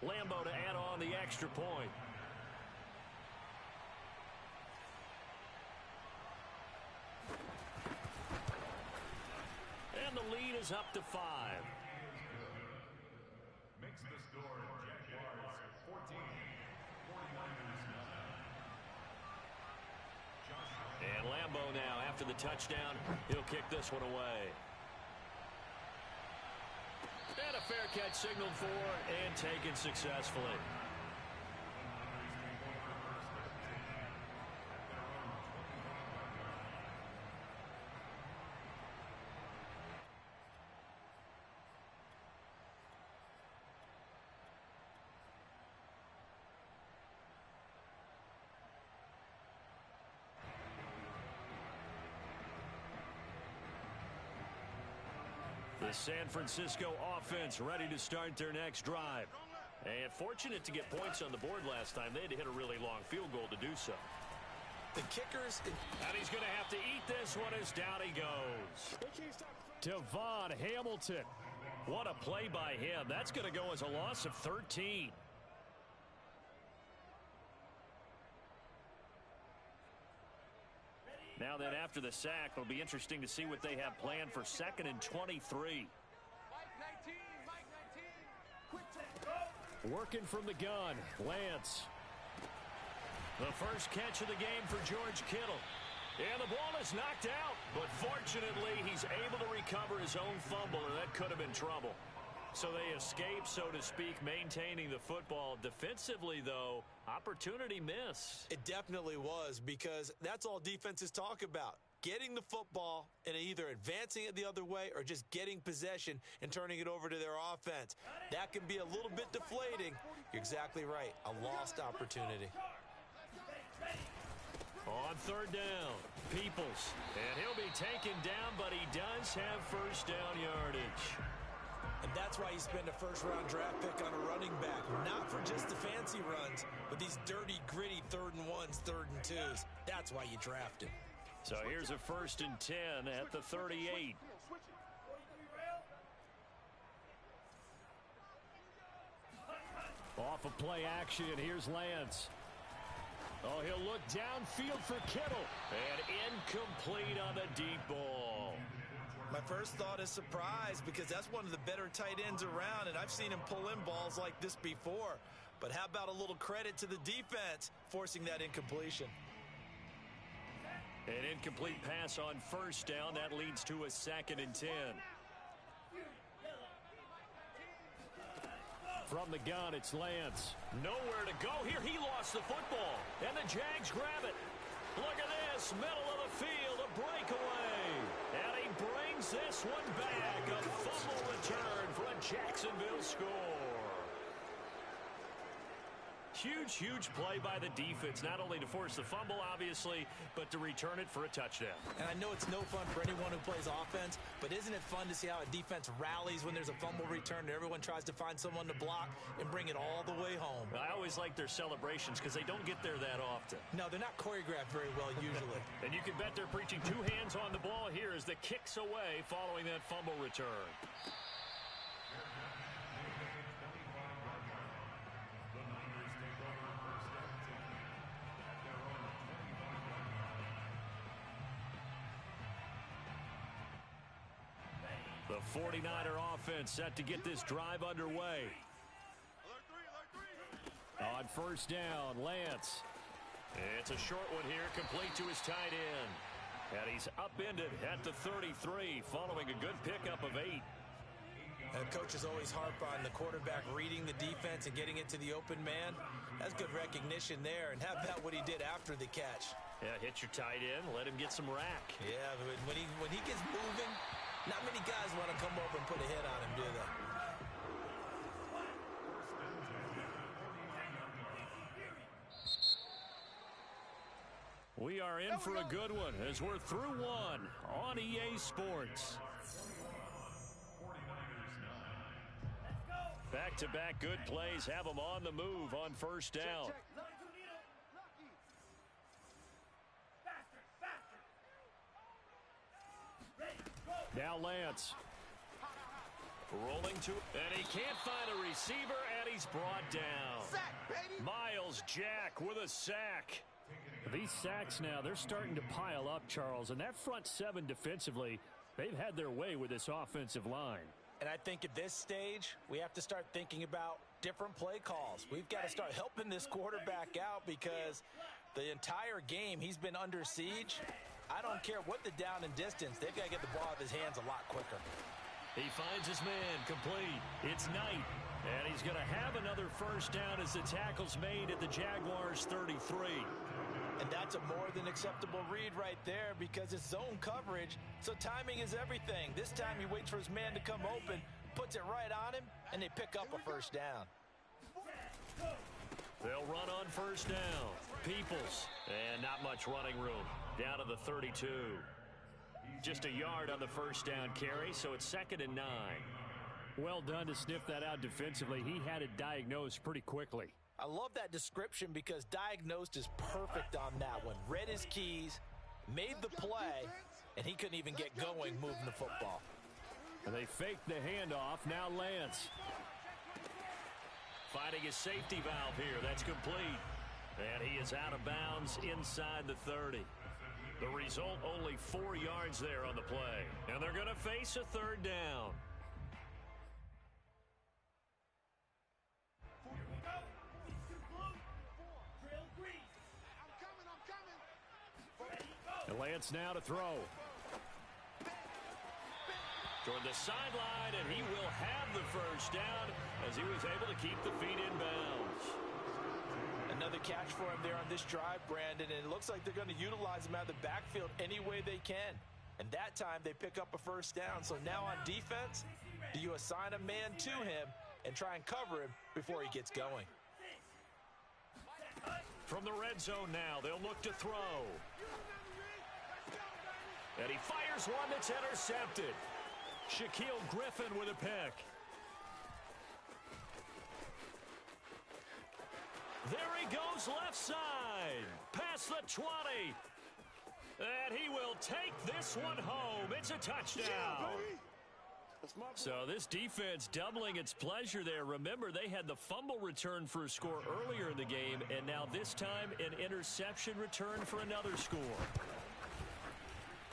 Lambo to add on the extra point. And the lead is up to 5. Makes the score Jaguars 14, 49ers 9. And Lambo now, after the touchdown, he'll kick this one away. And a fair catch signaled for and taken successfully. The San Francisco offense ready to start their next drive. And fortunate to get points on the board last time. They had to hit a really long field goal to do so. The kickers. And he's going to have to eat this one as down he goes. Devon Hamilton. What a play by him. That's going to go as a loss of 13. Now then, after the sack, it'll be interesting to see what they have planned for 2nd and 23. Working from the gun, Lance. The first catch of the game for George Kittle. And the ball is knocked out. But fortunately, he's able to recover his own fumble, and that could have been trouble. So they escape, so to speak, maintaining the football. Defensively, though, opportunity miss. It definitely was, because that's all defenses talk about. Getting the football and either advancing it the other way or just getting possession and turning it over to their offense. That can be a little bit deflating. You're exactly right. A lost opportunity. On 3rd down, Peoples. And he'll be taken down, but he does have first down yardage. And that's why you spend a first-round draft pick on a running back. Not for just the fancy runs, but these dirty, gritty 3rd and 1s, 3rd and 2s. That's why you draft him. So here's a 1st and 10 at the 38. Off of play action, here's Lance. Oh, he'll look downfield for Kittle. And incomplete on the deep ball. My first thought is surprise, because that's one of the better tight ends around, and I've seen him pull in balls like this before. But how about a little credit to the defense forcing that incompletion? An incomplete pass on 1st down. That leads to a 2nd and 10. From the gun, it's Lance. Nowhere to go here. He lost the football. And the Jags grab it. Look at this. Middle of the field. A breakaway. And he brings this one back. A fumble return for a Jacksonville score. Huge, huge play by the defense, not only to force the fumble, obviously, but to return it for a touchdown. And I know it's no fun for anyone who plays offense, but isn't it fun to see how a defense rallies when there's a fumble return and everyone tries to find someone to block and bring it all the way home? I always like their celebrations because they don't get there that often. No, they're not choreographed very well usually. And you can bet they're preaching 2 hands on the ball here as the kicks away following that fumble return. The 49er offense set to get this drive underway. On 1st down, Lance. It's a short one here, complete to his tight end. And he's upended at the 33, following a good pickup of 8. And coaches always harp on the quarterback reading the defense and getting it to the open man. That's good recognition there. And how about what he did after the catch? Yeah, hit your tight end, let him get some rack. Yeah, when he gets moving, not many guys want to come over and put a hit on him, do they? We are in for a good one as we're through one on EA Sports. Back-to-back good plays have them on the move on 1st down. Now Lance. Rolling to, and he can't find a receiver, and he's brought down. Sack, baby. Miles Jack with a sack. These sacks now, they're starting to pile up, Charles. And that front 7 defensively, they've had their way with this offensive line. And I think at this stage, we have to start thinking about different play calls. We've got to start helping this quarterback out because the entire game he's been under siege. I don't care what the down and distance. They've got to get the ball out of his hands a lot quicker. He finds his man complete. It's Knight. And he's going to have another 1st down as the tackle's made at the Jaguars 33. And that's a more than acceptable read right there because it's zone coverage, so timing is everything. This time he waits for his man to come open, puts it right on him, and they pick up a 1st down. They'll run on 1st down. Peoples. And not much running room. Down to the 32. just a yard on the first down carry, so it's 2nd and 9. Well done to sniff that out defensively. He had it diagnosed pretty quickly. I love that description because diagnosed is perfect on that one. Read his keys, made the play, and he couldn't even get going moving the football. And they faked the handoff. Now Lance. Finding his safety valve here. That's complete. And he is out of bounds inside the 30. The result, only 4 yards there on the play. And they're going to face a 3rd down. And Lance now to throw. Toward the sideline, and he will have the first down as he was able to keep the feet in bounds. Another catch for him there on this drive, Brandon, and it looks like they're going to utilize him out of the backfield any way they can. And that time they pick up a first down. So now on defense, do you assign a man to him and try and cover him before he gets going? From the red zone now, they'll look to throw. And he fires one that's intercepted. Shaquille Griffin with a pick. There he goes left side. Past the 20. And he will take this one home. It's a touchdown. So this defense doubling its pleasure there. Remember, they had the fumble return for a score earlier in the game, and now this time an interception return for another score.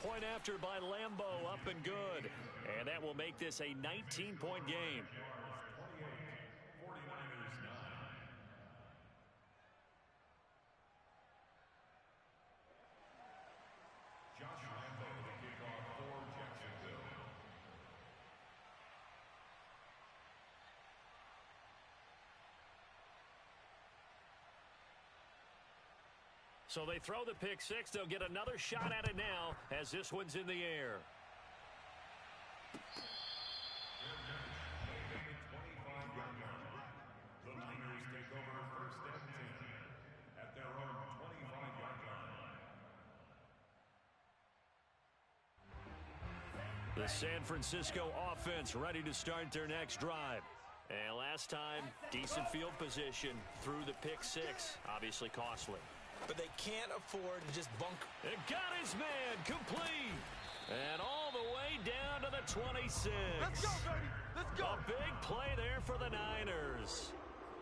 Point after by Lambeau, up and good. And that will make this a 19-point game. So they throw the pick six. They'll get another shot at it now as this one's in the air. The Niners take over 1st and 10 at their own 25-yard line. The San Francisco offense ready to start their next drive. And last time, decent field position through the pick six. Obviously costly. But they can't afford to just bunk. It got his man complete. And all the way down to the 26. Let's go, baby. Let's go. A big play there for the Niners.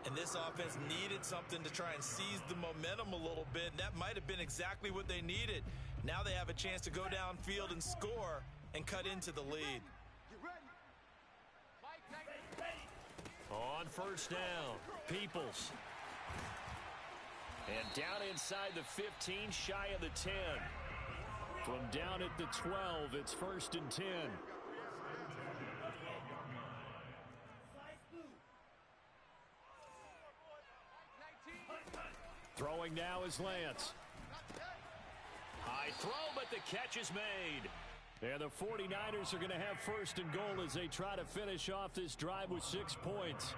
And this offense needed something to try and seize the momentum a little bit. And that might have been exactly what they needed. Now they have a chance to go downfield and score and cut into the lead. Get ready. Mike, ready. On first down, Peoples. And down inside the 15, shy of the 10. From down at the 12, it's 1st and 10. Throwing now is Lance. High throw, but the catch is made. And the 49ers are going to have 1st and goal as they try to finish off this drive with 6 points.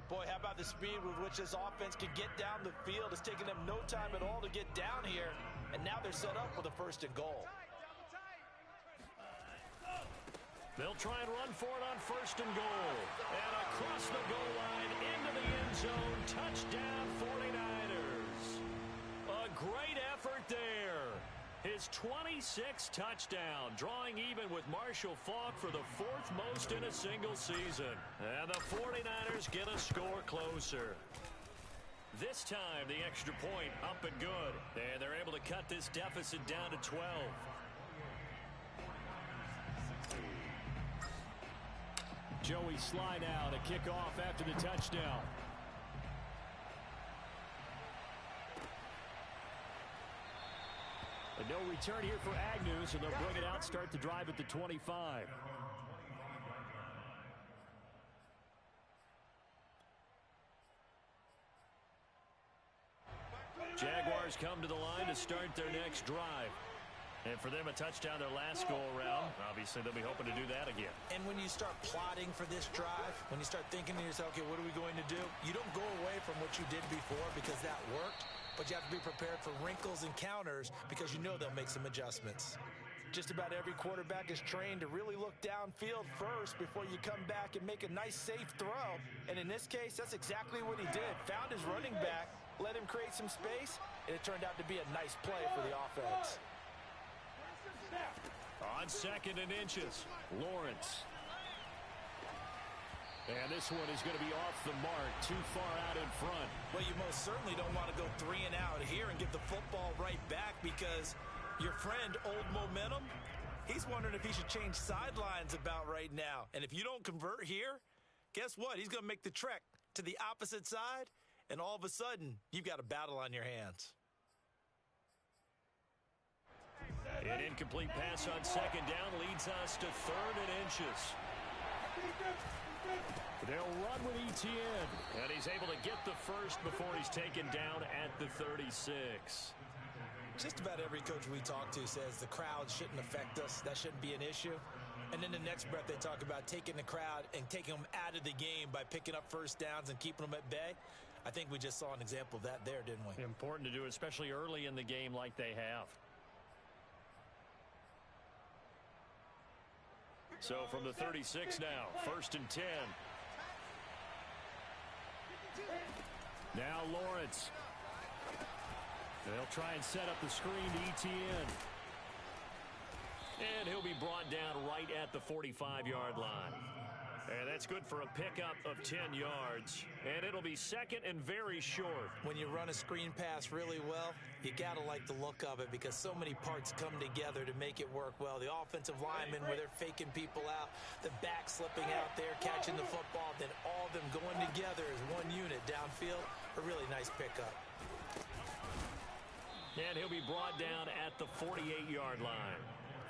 Boy, how about the speed with which this offense can get down the field? It's taken them no time at all to get down here, and now they're set up with a 1st and goal. They'll try and run for it on 1st and goal. And across the goal line into the end zone. Touchdown 49ers. A great effort there. His 26th touchdown, drawing even with Marshall Faulk for the 4th most in a single season. And the 49ers get a score closer. This time, the extra point up and good. And they're able to cut this deficit down to 12. Joey Sly now to kick off after the touchdown. And no return here for Agnew, so they'll bring it out, start the drive at the 25. Jaguars come to the line to start their next drive. And for them, a touchdown their last go-around. Obviously, they'll be hoping to do that again. And when you start plotting for this drive, when you start thinking to yourself, okay, what are we going to do? You don't go away from what you did before because that worked, but you have to be prepared for wrinkles and counters because you know they'll make some adjustments. Just about every quarterback is trained to really look downfield first before you come back and make a nice, safe throw. And in this case, that's exactly what he did. Found his running back, let him create some space, and it turned out to be a nice play for the offense. On 2nd and inches, Lawrence. And this one is going to be off the mark, too far out in front. Well, you most certainly don't want to go 3 and out here and get the football right back, because your friend, Old Momentum, he's wondering if he should change sidelines about right now. And if you don't convert here, guess what? He's going to make the trek to the opposite side, and all of a sudden, you've got a battle on your hands. An incomplete pass on 2nd down leads us to 3rd and inches. They'll run with Etienne, and he's able to get the first before he's taken down at the 36. Just about every coach we talk to says the crowd shouldn't affect us. That shouldn't be an issue. And then the next breath they talk about taking the crowd and taking them out of the game by picking up first downs and keeping them at bay. I think we just saw an example of that there, didn't we? Important to do, especially early in the game like they have. So from the 36 now, 1st and 10. Now Lawrence. They'll try and set up the screen to Etienne. And he'll be brought down right at the 45-yard line. And that's good for a pickup of 10 yards. And it'll be 2nd and very short. When you run a screen pass really well, you got to like the look of it, because so many parts come together to make it work well. The offensive linemen, where they're faking people out, the back slipping out there, catching the football, then all of them going together as one unit downfield. A really nice pickup. And he'll be brought down at the 48-yard line.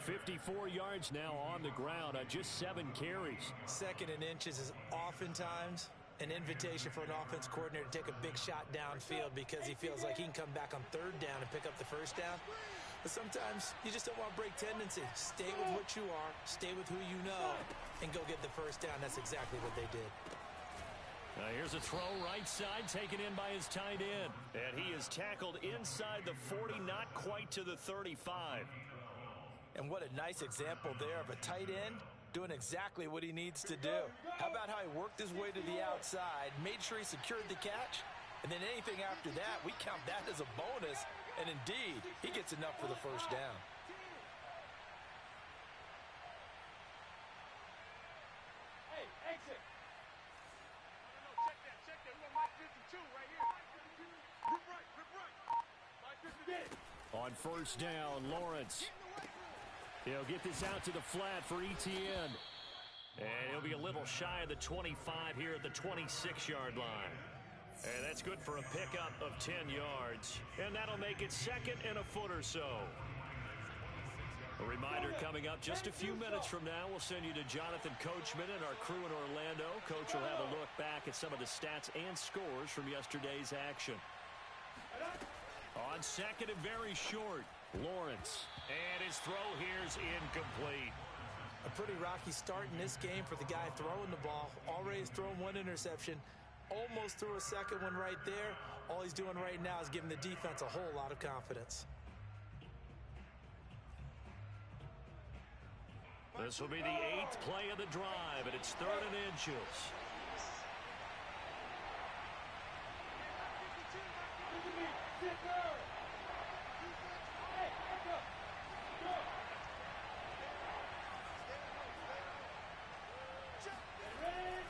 54 yards now on the ground on just 7 carries. 2nd and inches is oftentimes an invitation for an offense coordinator to take a big shot downfield, because he feels like he can come back on 3rd down and pick up the first down. But sometimes you just don't want to break tendency. Stay with what you are, stay with who you know, and go get the first down. That's exactly what they did. Here's a throw right side, taken in by his tight end. And he is tackled inside the 40, not quite to the 35. And what a nice example there of a tight end doing exactly what he needs to do. How about how he worked his way to the outside, made sure he secured the catch, and then anything after that, we count that as a bonus. And indeed, he gets enough for the first down. Hey, exit. No, check that. We want Mike 52 right here. Rip right. Mike 52. On 1st down, Lawrence. He'll get this out to the flat for Etienne. And he'll be a little shy of the 25 here at the 26-yard line. And that's good for a pickup of 10 yards. And that'll make it 2nd and a foot or so. A reminder coming up just a few minutes from now, we'll send you to Jonathan Coachman and our crew in Orlando. Coach will have a look back at some of the stats and scores from yesterday's action. On 2nd and very short, Lawrence. And his throw here's incomplete. A pretty rocky start in this game for the guy throwing the ball. Already has thrown 1 interception. Almost threw a 2nd one right there. All he's doing right now is giving the defense a whole lot of confidence. This will be the 8th play of the drive, and it's 3rd and inches.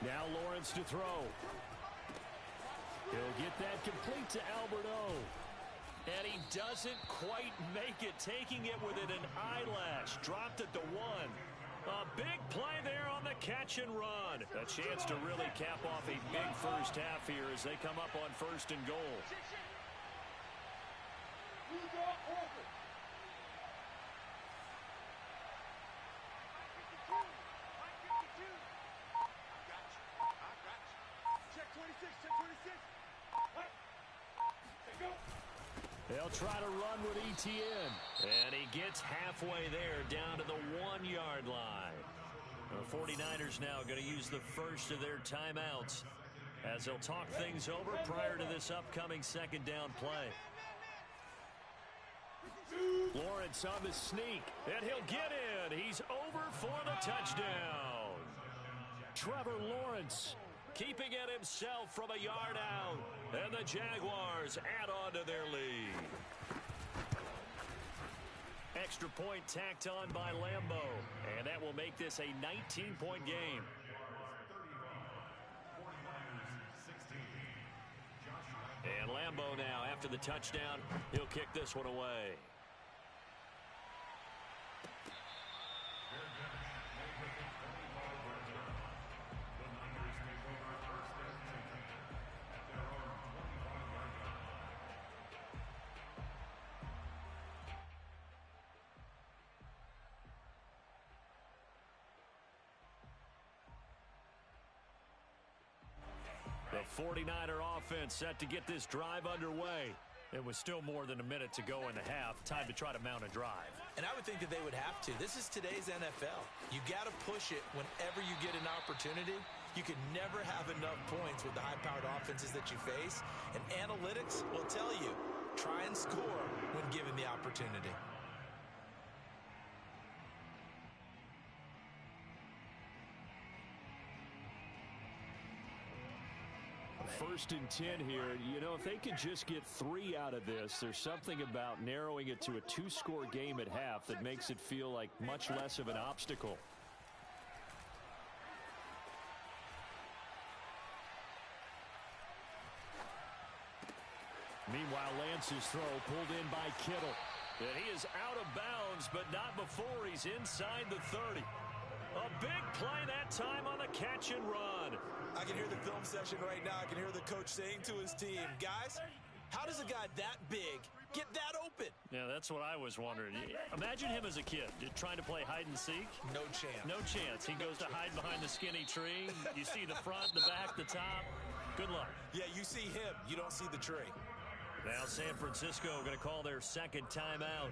Now Lawrence to throw. He'll get that complete to Alberto. And he doesn't quite make it, taking it within an eyelash. Dropped at the 1. A big play there on the catch and run. A chance to really cap off a big first half here as they come up on 1st and goal. They'll try to run with Etienne. And he gets halfway there, down to the 1-yard line. The 49ers now going to use the first of their timeouts as they'll talk things over prior to this upcoming 2nd down play. Lawrence on the sneak, and he'll get in. He's over for the touchdown. Trevor Lawrence keeping it himself from a yard out. And the Jaguars add on to their lead. Extra point tacked on by Lambeau. And that will make this a 19-point game. And Lambeau now, after the touchdown, he'll kick this one away. The 49er offense set to get this drive underway. It was still more than a minute to go in the half. Time to try to mount a drive. And I would think that they would have to. This is today's NFL. You got to push it whenever you get an opportunity. You can never have enough points with the high-powered offenses that you face. And analytics will tell you, try and score when given the opportunity. First and 10 here. You know, if they could just get 3 out of this, there's something about narrowing it to a 2-score game at half that makes it feel like much less of an obstacle. Meanwhile, Lance's throw pulled in by Kittle. And he is out of bounds, but not before he's inside the 30. A big play that time on the catch and run. I can hear the film session right now. I can hear the coach saying to his team, guys, how does a guy that big get that open? Yeah, that's what I was wondering. Imagine him as a kid trying to play hide and seek. No chance. No chance. He goes to hide behind the skinny tree. You see the front, the back, the top. Good luck. Yeah, you see him. You don't see the tree. Now San Francisco going to call their second timeout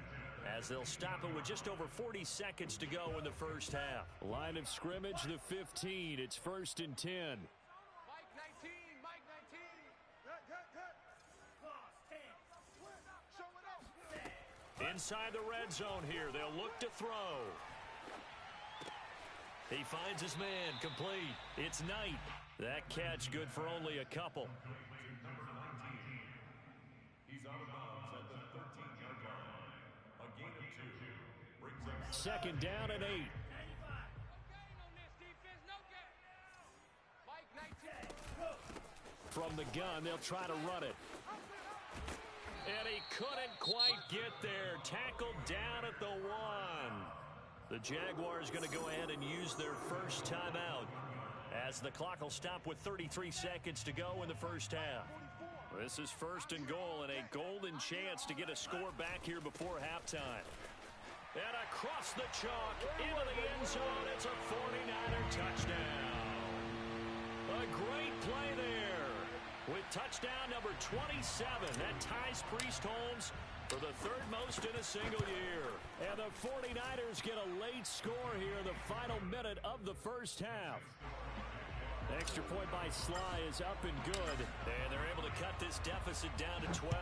as they'll stop it with just over 40 seconds to go in the first half. Line of scrimmage, the 15. It's first and 10. Mike 19, Mike 19. Cut. Show it up. Inside the red zone here, they'll look to throw. He finds his man, complete. It's Knight. That catch good for only a couple. He's out of bounds at the 13-yard line. A gain of 2 brings up Second down and 8. No gain on this defense, no gain. Mike 19. From the gun, they'll try to run it. And he couldn't quite get there. Tackled down at the 1. The Jaguars going to go ahead and use their first timeout as the clock will stop with 33 seconds to go in the first half. This is first and goal and a golden chance to get a score back here before halftime. And across the chalk into the end zone. It's a 49er touchdown. A great play there with touchdown number 27. That ties Priest Holmes for the third most in a single year. And the 49ers get a late score here in the final minute of the first half. Extra point by Sly is up and good. And they're able to cut this deficit down to 12.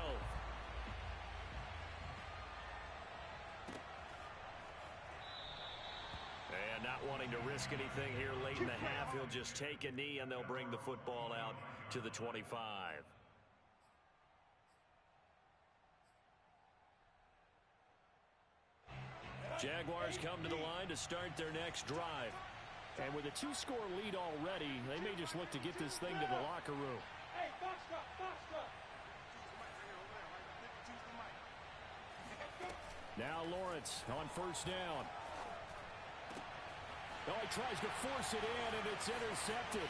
And not wanting to risk anything here late in the half, he'll just take a knee and they'll bring the football out to the 25. Jaguars come to the line to start their next drive. And with a 2-score lead already, they may just look to get this thing to the locker room. Hey, box up. Now Lawrence on first down. Oh, he tries to force it in, and it's intercepted.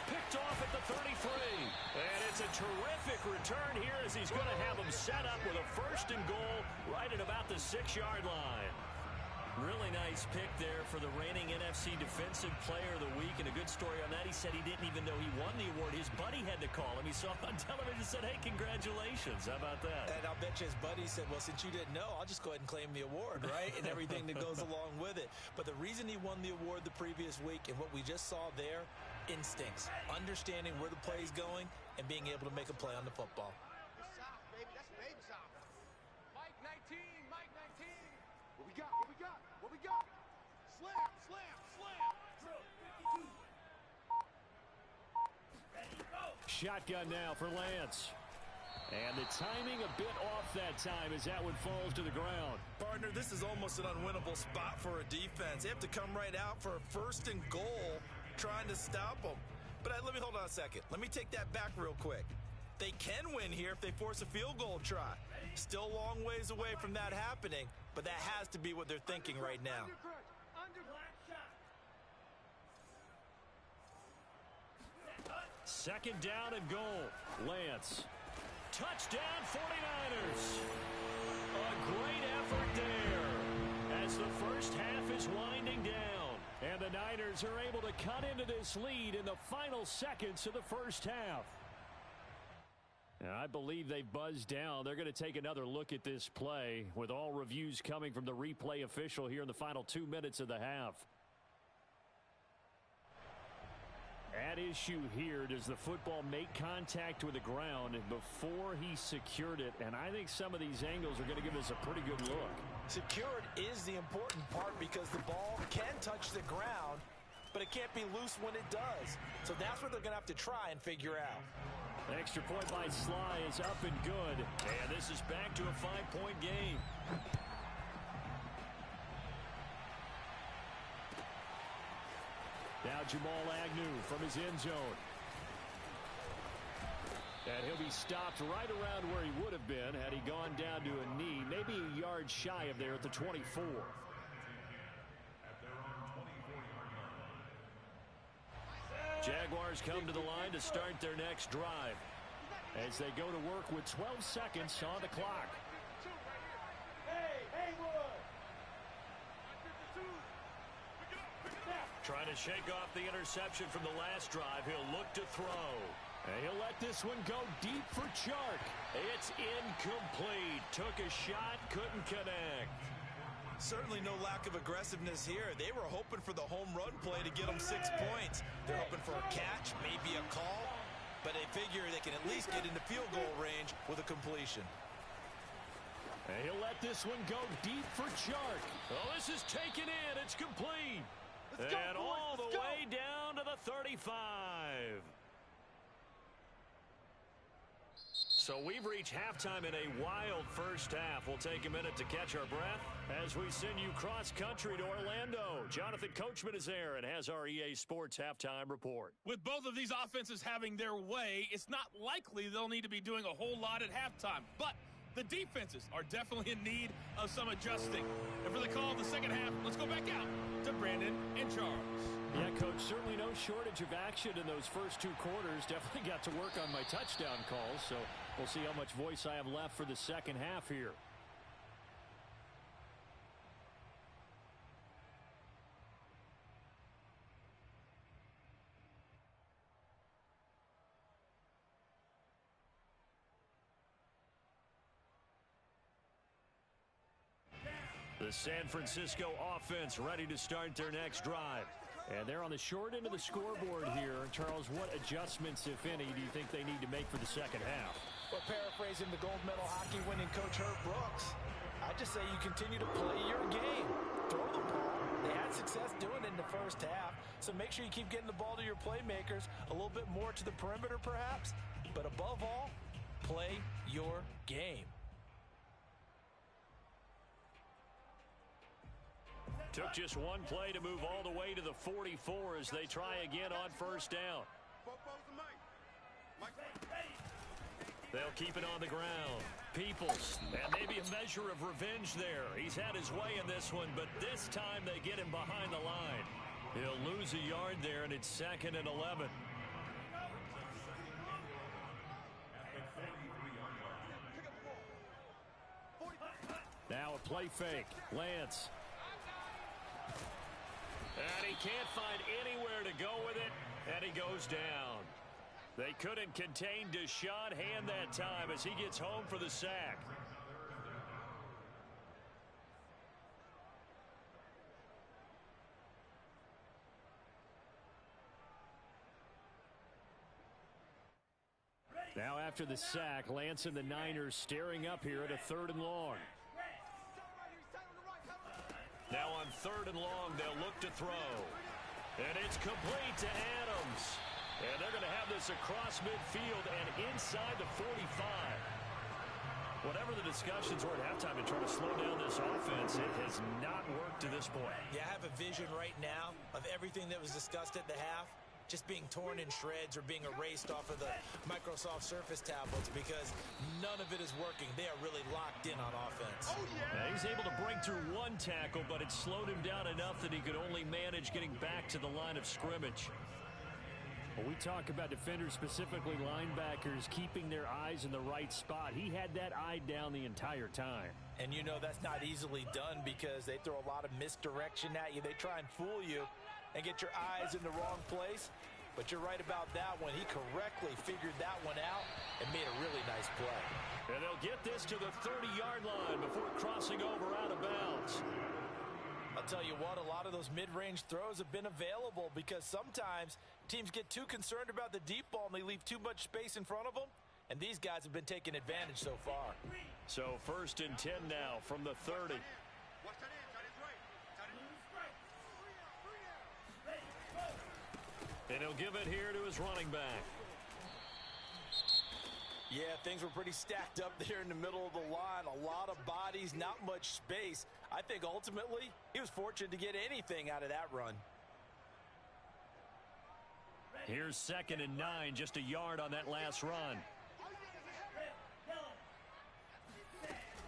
Picked off at the 33. And it's a terrific return here as he's going to have him set up with a first and goal right at about the 6-yard line. Really nice pick there for the reigning NFC Defensive Player of the Week. And a good story on that, he said he didn't even know he won the award. His buddy had to call him. He saw it on television and said, hey, congratulations. How about that? And I'll bet you his buddy said, well, since you didn't know, I'll just go ahead and claim the award, right? And everything that goes along with it. But the reason he won the award the previous week and what we just saw there, instincts, understanding where the play is going and being able to make a play on the football. That's South, baby. That's baby South. Mike 19. Shotgun now for Lance. And the timing a bit off that time as that one falls to the ground. Partner, this is almost an unwinnable spot for a defense. They have to come right out for a 1st and goal trying to stop them. But let me hold on a second. Let me take that back real quick. They can win here if they force a field goal try. Still a long ways away from that happening, but that has to be what they're thinking right now. Second down and goal. Lance. Touchdown 49ers. A great effort there as the first half is winding down. And the Niners are able to cut into this lead in the final seconds of the first half. And I believe they've buzzed down. They're going to take another look at this play with all reviews coming from the replay official here in the final 2 minutes of the half. At issue here, does the football make contact with the ground before he secured it? And I think some of these angles are going to give us a pretty good look. Secured is the important part because the ball can touch the ground, but it can't be loose when it does. So that's what they're going to have to try and figure out. An extra point by Sly is up and good. And this is back to a 5-point game. Now Jamal Agnew from his end zone. And he'll be stopped right around where he would have been had he gone down to a knee, maybe a yard shy of there at the 24. Jaguars come to the line to start their next drive as they go to work with 12 seconds on the clock. Trying to shake off the interception from the last drive. He'll look to throw. And he'll let this one go deep for Chark. It's incomplete. Took a shot, couldn't connect. Certainly no lack of aggressiveness here. They were hoping for the home run play to get them 6 points. They're hoping for a catch, maybe a call, but they figure they can at least get into field goal range with a completion. And he'll let this one go deep for Chark. Oh, this is taken in. It's complete. And all the way down to the 35. So we've reached halftime in a wild first half. We'll take a minute to catch our breath as we send you cross-country to Orlando. Jonathan Coachman is there and has our EA Sports halftime report. With both of these offenses having their way, it's not likely they'll need to be doing a whole lot at halftime. But the defenses are definitely in need of some adjusting. And for the call of the second half, let's go back out to Brandon and Charles. Yeah, Coach, certainly no shortage of action in those first 2 quarters. Definitely got to work on my touchdown calls, so we'll see how much voice I have left for the second half here. The San Francisco offense ready to start their next drive. And they're on the short end of the scoreboard here. Charles, what adjustments, if any, do you think they need to make for the second half? Well, paraphrasing the gold medal hockey winning coach Herb Brooks, I just say you continue to play your game. Throw the ball. They had success doing it in the first half, so make sure you keep getting the ball to your playmakers, a little bit more to the perimeter perhaps, but above all, play your game. Took just one play to move all the way to the 44 as they try again on first down. They'll keep it on the ground. Peoples, and maybe a measure of revenge there. He's had his way in this one, but this time they get him behind the line. He'll lose a yard there, and it's 2nd and 11. Now a play fake. Lance. And he can't find anywhere to go with it, and he goes down. They couldn't contain Deshaun Hand that time as he gets home for the sack. Now after the sack, Lance and the Niners staring up here at a 3rd and long. Now on 3rd and long, they'll look to throw. And it's complete to Adams. And they're going to have this across midfield and inside the 45. Whatever the discussions were at halftime to try to slow down this offense, it has not worked to this point. Yeah, I have a vision right now of everything that was discussed at the half just being torn in shreds or being erased off of the Microsoft Surface tablets because none of it is working. They are really locked in on offense. Oh, yeah. Now, he's able to break through one tackle, but it slowed him down enough that he could only manage getting back to the line of scrimmage. Well, we talk about defenders, specifically linebackers, keeping their eyes in the right spot. He had that eye down the entire time. And you know that's not easily done because they throw a lot of misdirection at you. They try and fool you and get your eyes in the wrong place. But you're right about that one. He correctly figured that one out and made a really nice play. And they'll get this to the 30-yard line before crossing over out of bounds. I'll tell you what, a lot of those mid-range throws have been available because sometimes teams get too concerned about the deep ball and they leave too much space in front of them. And these guys have been taking advantage so far. So 1st and 10 now from the 30. Watch that in. Tight end's right. Tight end's right. And he'll give it here to his running back. Yeah, things were pretty stacked up there in the middle of the line. A lot of bodies, not much space. I think ultimately he was fortunate to get anything out of that run. Here's 2nd and 9, just a yard on that last run.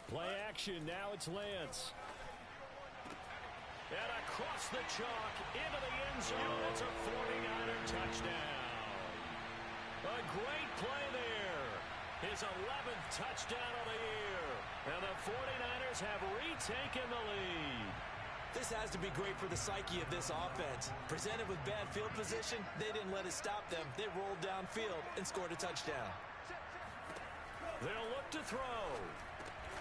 Play action, now it's Lance. And across the chalk, into the end zone, it's a 49er touchdown. A great play there. His 11th touchdown of the year. And the 49ers have retaken the lead. This has to be great for the psyche of this offense. Presented with bad field position, they didn't let it stop them. They rolled downfield and scored a touchdown. They'll look to throw.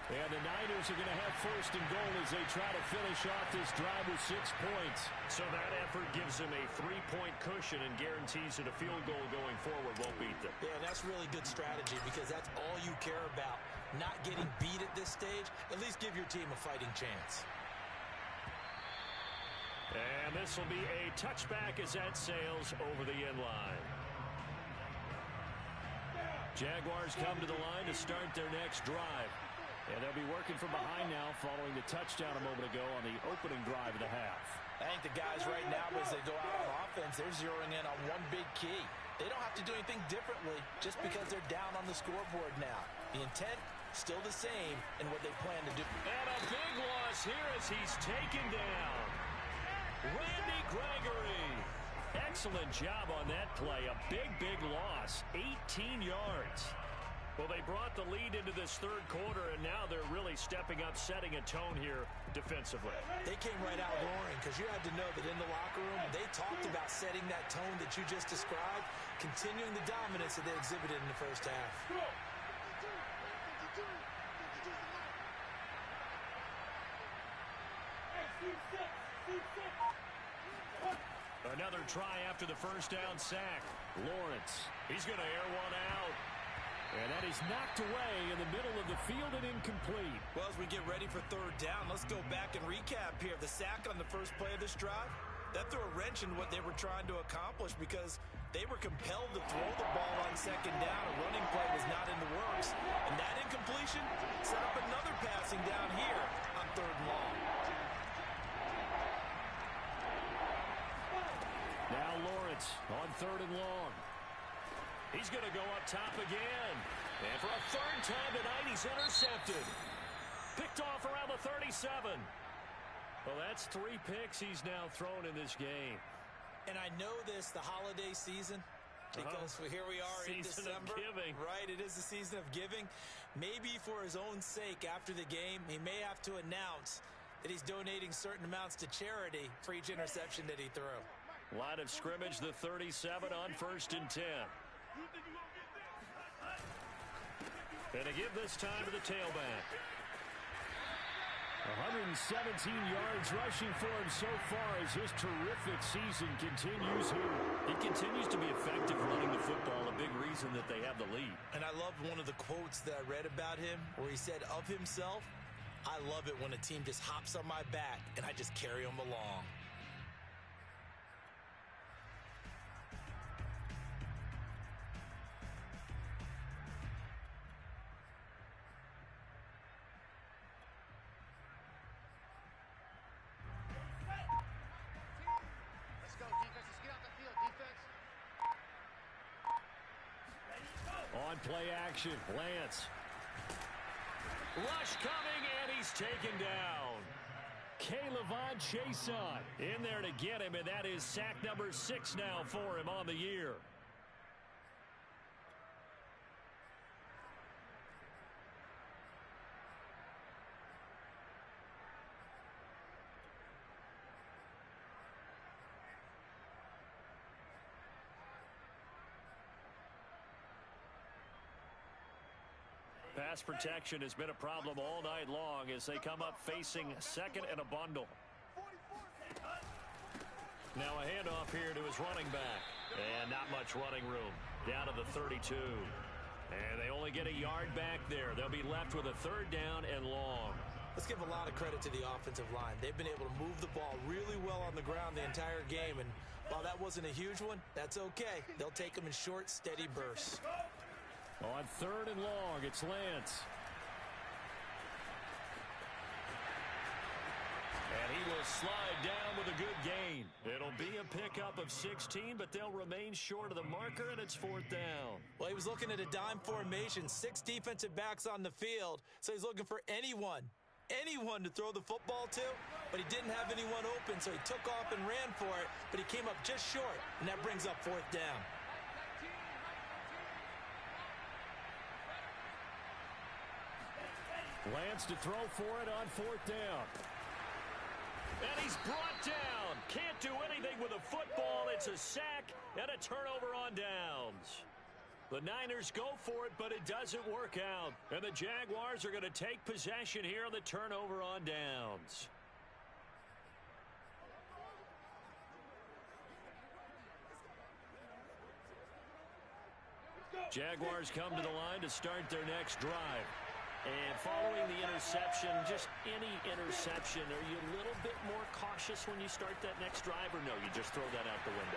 And the Niners are going to have 1st and goal as they try to finish off this drive with 6 points. So that effort gives them a 3-point cushion and guarantees that a field goal going forward won't beat them. Yeah, that's really good strategy because that's all you care about. Not getting beat at this stage. At least give your team a fighting chance. And this will be a touchback as that sails over the end line. Jaguars come to the line to start their next drive. And they'll be working from behind now following the touchdown a moment ago on the opening drive of the half. I think the guys right now as they go out on offense, they're zeroing in on one big key. They don't have to do anything differently just because they're down on the scoreboard now. The intent, still the same in what they plan to do. And a big loss here as he's taken down. Randy Gregory. Excellent job on that play. A big loss. 18 yards. Well, they brought the lead into this 3rd quarter, and now they're really stepping up, setting a tone here defensively. They came right out roaring because you had to know that in the locker room, they talked about setting that tone that you just described, continuing the dominance that they exhibited in the first half. Another try after the first down sack. Lawrence, he's going to air one out. And that is knocked away in the middle of the field and incomplete. Well, as we get ready for 3rd down, let's go back and recap here. The sack on the first play of this drive, that threw a wrench in what they were trying to accomplish because they were compelled to throw the ball on 2nd down. A running play was not in the works. And that incompletion set up another passing down here on 3rd and long. Now Lawrence on 3rd and long. He's going to go up top again. And for a 3rd time tonight, he's intercepted. Picked off around the 37. Well, that's 3 picks he's now thrown in this game. And I know this, the holiday season, because here we are in December. Season of giving. Right, it is the season of giving. Maybe for his own sake after the game, he may have to announce that he's donating certain amounts to charity for each interception that he threw. Line of scrimmage, the 37 on 1st and 10. And to give this time to the tailback. 117 yards rushing for him so far as his terrific season continues here. It continues to be effective running the football, a big reason that they have the lead. And I love one of the quotes that I read about him where he said of himself, "I love it when a team just hops on my back and I just carry them along." on play action. Lance. Rush coming, and he's taken down. K'Lavon Chason in there to get him, and that is sack number 6 now for him on the year. Pass protection has been a problem all night long as they come up facing second and a bundle. Now a handoff here to his running back. And not much running room. Down to the 32. And they only get a yard back there. They'll be left with a 3rd down and long. Let's give a lot of credit to the offensive line. They've been able to move the ball really well on the ground the entire game. And while that wasn't a huge one, that's okay. They'll take them in short, steady bursts. On 3rd and long, it's Lance. And he will slide down with a good gain. It'll be a pickup of 16, but they'll remain short of the marker, and it's 4th down. Well, he was looking at a dime formation, 6 defensive backs on the field, so he's looking for anyone to throw the football to, but he didn't have anyone open, so he took off and ran for it, but he came up just short, and that brings up 4th down. Lance to throw for it on 4th down. And he's brought down. Can't do anything with a football. It's a sack and a turnover on downs. The Niners go for it, but it doesn't work out. And the Jaguars are going to take possession here on the turnover on downs. Jaguars come to the line to start their next drive. And following the interception, just any interception, are you a little bit more cautious when you start that next drive, or no, you just throw that out the window?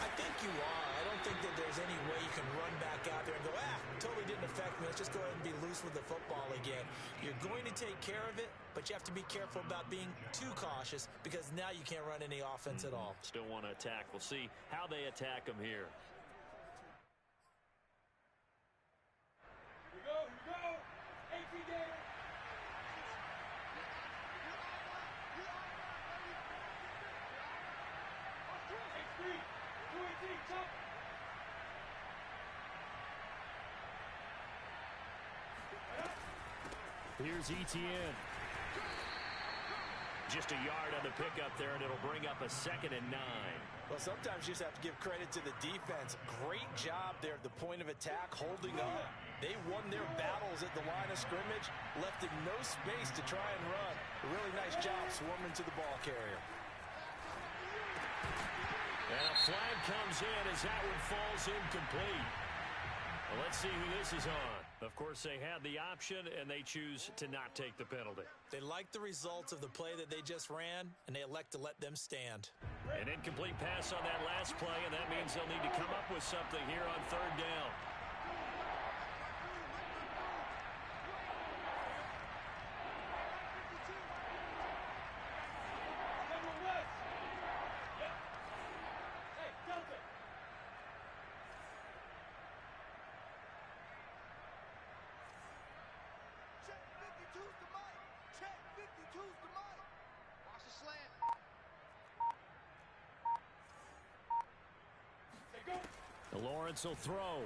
I think you are. I don't think that there's any way you can run back out there and go, totally didn't affect me. Let's just go ahead and be loose with the football again. You're going to take care of it, but you have to be careful about being too cautious because now you can't run any offense at all. Still want to attack. We'll see how they attack them here. Here we go. Here's Etienne. Just a yard on the pickup there, and it'll bring up a 2nd and 9. Well, sometimes you just have to give credit to the defense. Great job there at the point of attack, holding up. They won their battles at the line of scrimmage, left in no space to try and run. A really nice job swarming to the ball carrier. And a flag comes in as that one falls incomplete. Well, let's see who this is on. Of course, they had the option, and they choose to not take the penalty. They like the results of the play that they just ran, and they elect to let them stand. An incomplete pass on that last play, and that means they'll need to come up with something here on 3rd down. Lawrence will throw.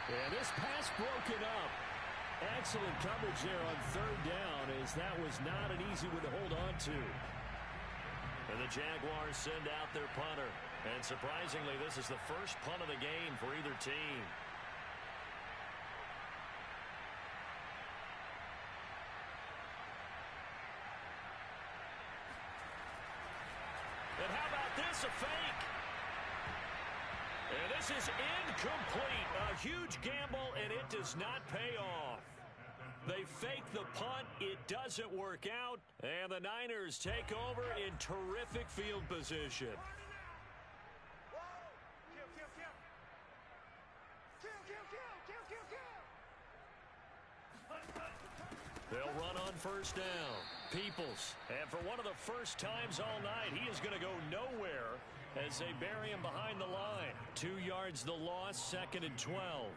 And this pass broken up. Excellent coverage there on 3rd down, as that was not an easy one to hold on to. And the Jaguars send out their punter. And surprisingly, this is the first punt of the game for either team. And how about this, a fake? And this is incomplete. A huge gamble, and it does not pay off. They fake the punt. It doesn't work out. And the Niners take over in terrific field position. They'll run on 1st down. Peoples. And for one of the first times all night, he is going to go nowhere as they bury him behind the line. 2 yards the loss, 2nd and 12.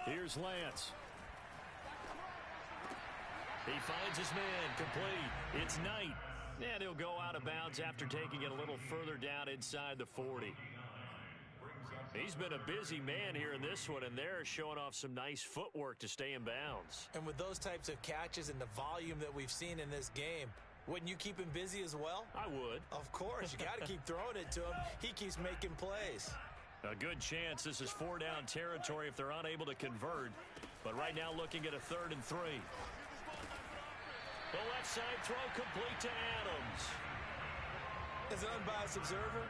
Here's Lance. He finds his man, complete. It's Knight. And he'll go out of bounds after taking it a little further down inside the 40. He's been a busy man here in this one, and they're showing off some nice footwork to stay in bounds. And with those types of catches and the volume that we've seen in this game, wouldn't you keep him busy as well? I would. Of course. You got to keep throwing it to him. He keeps making plays. A good chance this is 4-down territory if they're unable to convert. But right now looking at a 3rd and 3. The left side throw complete to Adams. As an unbiased observer,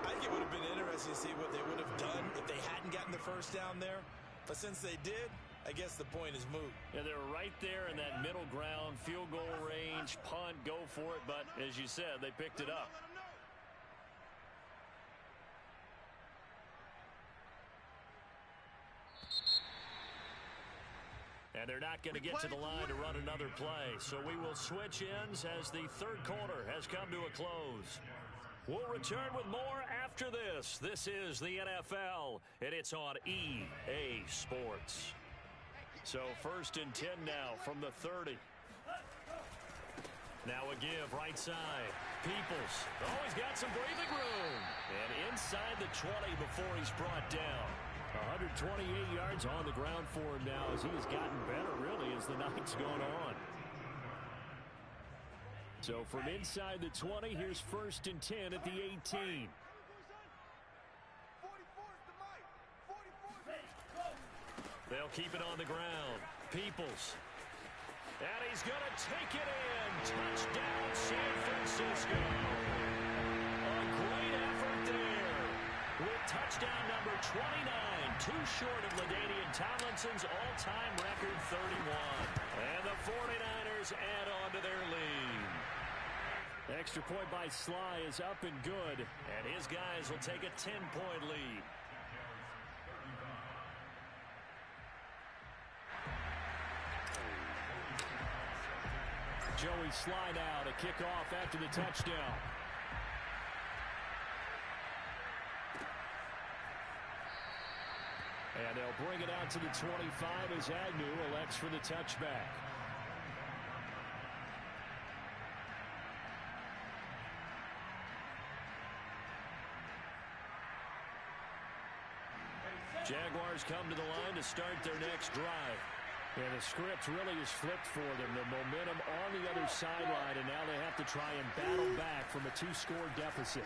I think it would have been interesting to see what they would have done if they hadn't gotten the first down there. But since they did, I guess the point is moot. Yeah, they're right there in that middle ground, field goal range, punt, go for it. But as you said, they picked it up. And they're not going to get to the line to run another play. So we will switch ends as the 3rd quarter has come to a close. We'll return with more after this. This is the NFL, and it's on EA Sports. So 1st and 10 now from the 30. Now a give right side. Peoples. Oh, he's got some breathing room. And inside the 20 before he's brought down. 128 yards on the ground for him now as he has gotten better, really, as the night's gone on. So from inside the 20, here's 1st and 10 at the 18. They'll keep it on the ground. Peoples. And he's going to take it in. Touchdown, San Francisco. A great effort there. With touchdown number 29, too short of LaDainian Tomlinson's all-time record 31. And the 49ers add on to their lead. Extra point by Sly is up and good. And his guys will take a 10-point lead. Joey Sly now to kick off after the touchdown. And they'll bring it out to the 25 as Agnew elects for the touchback. Jaguars come to the line to start their next drive. And the script really is flipped for them. The momentum on the other sideline, and now they have to try and battle back from a 2-score deficit.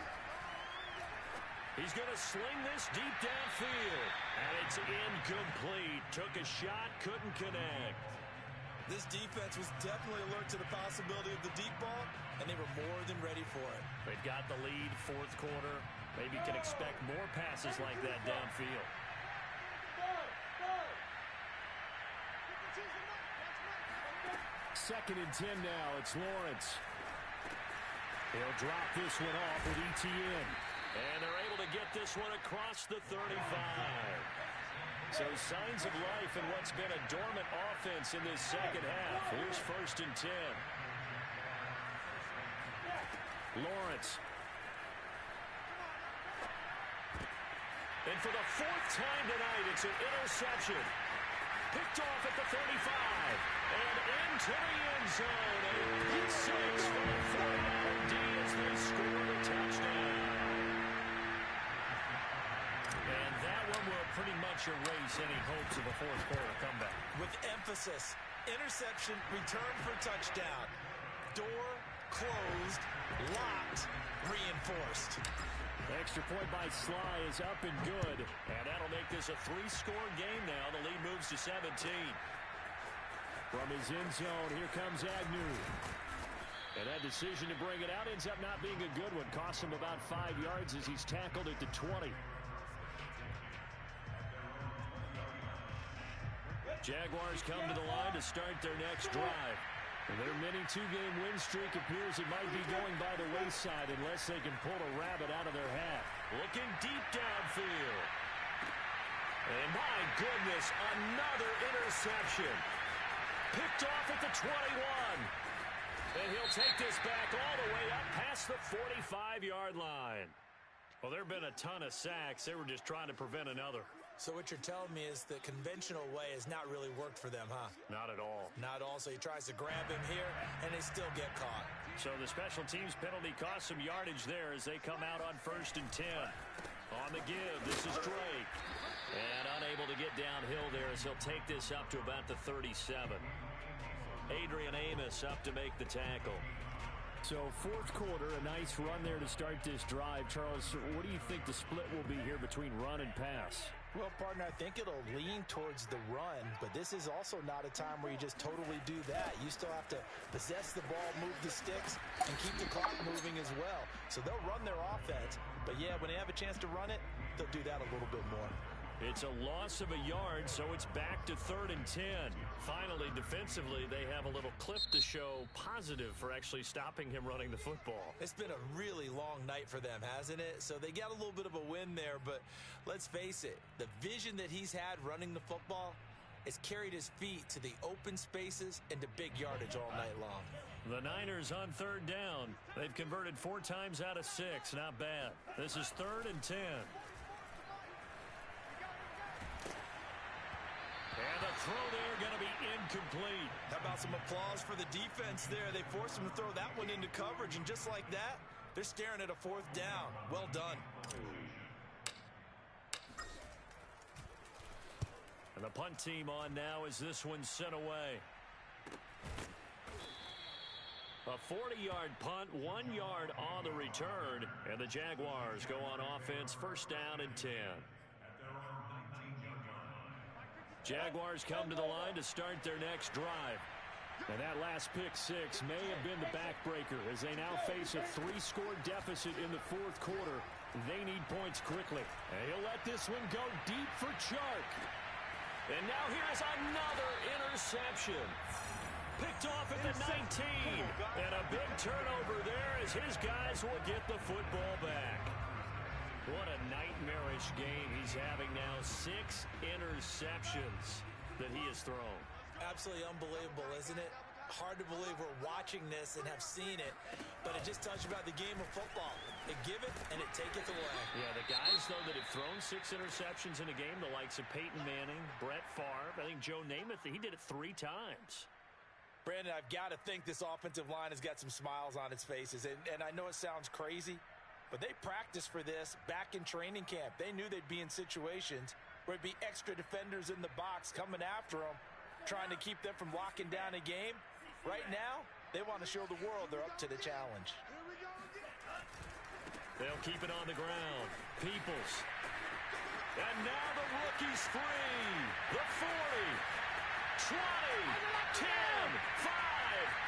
He's going to sling this deep downfield. And it's incomplete. Took a shot, couldn't connect. This defense was definitely alert to the possibility of the deep ball, and they were more than ready for it. They've got the lead, 4th quarter. Maybe can expect more passes like that downfield. Second and 10 now. It's Lawrence. He'll drop this one off with ETN. And they're able to get this one across the 35. So signs of life in what's been a dormant offense in this second half. Here's 1st and 10. Lawrence. And for the 4th time tonight, it's an interception. Picked off at the 35. And into the end zone. A pick six for the 49er D as they score the touchdown. And that one will pretty much erase any hopes of a 4th quarter comeback. With emphasis, interception, return for touchdown. Door closed, locked, reinforced. Extra point by Sly is up and good. And that'll make this a 3-score game now. The lead moves to 17. From his end zone, here comes Agnew. And that decision to bring it out ends up not being a good one. Costs him about 5 yards as he's tackled at the 20. Jaguars come to the line to start their next drive. Their mini two-game win streak appears it might be going by the wayside unless they can pull a rabbit out of their hat. Looking deep downfield. And my goodness, another interception. Picked off at the 21. And he'll take this back all the way up past the 45-yard line. Well, there have been a ton of sacks. They were just trying to prevent another. So what you're telling me is the conventional way has not really worked for them, huh? Not at all. Not all. So he tries to grab him here, and they still get caught. So the special teams penalty cost some yardage there as they come out on 1st and 10. On the give, this is Drake. And unable to get downhill there as he'll take this up to about the 37. Adrian Amos up to make the tackle. So fourth quarter, a nice run there to start this drive. Charles, what do you think the split will be here between run and pass? Well, partner, I think it'll lean towards the run, but this is also not a time where you just totally do that. You still have to possess the ball, move the sticks, and keep the clock moving as well. So they'll run their offense, but yeah, when they have a chance to run it, they'll do that a little bit more. It's a loss of a yard, so it's back to 3rd and 10. Finally, defensively, they have a little clip to show positive for actually stopping him running the football. It's been a really long night for them, hasn't it? So they got a little bit of a win there, but let's face it, the vision that he's had running the football has carried his feet to the open spaces and to big yardage all night long. The Niners on 3rd down. They've converted 4 times out of 6. Not bad. This is 3rd and 10. And the throw there going to be incomplete. How about some applause for the defense there? They forced him to throw that one into coverage, and just like that, they're staring at a 4th down. Well done. And the punt team on now as this one's sent away. A 40-yard punt, 1 yard on the return, and the Jaguars go on offense, 1st down and 10. Jaguars come to the line to start their next drive. And that last pick 6 may have been the backbreaker as they now face a 3-score deficit in the 4th quarter. They need points quickly. And he'll let this one go deep for Chark. And now here's another interception. Picked off at the 19. And a big turnover there as his guys will get the football back. What a nightmarish game he's having now. 6 interceptions that he has thrown. Absolutely unbelievable, isn't it? Hard to believe we're watching this and have seen it, but it just tells you about the game of football. It give it and it taketh away. Yeah, the guys, though, that have thrown 6 interceptions in a game, the likes of Peyton Manning, Brett Favre, I think Joe Namath, he did it 3 times. Brandon, I've got to think this offensive line has got some smiles on its faces, and I know it sounds crazy, but they practiced for this back in training camp. They knew they'd be in situations where it'd be extra defenders in the box coming after them, trying to keep them from locking down a game. Right now, they want to show the world they're up to the challenge. They'll keep it on the ground. Peoples. And now the rookie's free. The 40. 20. 10. 5.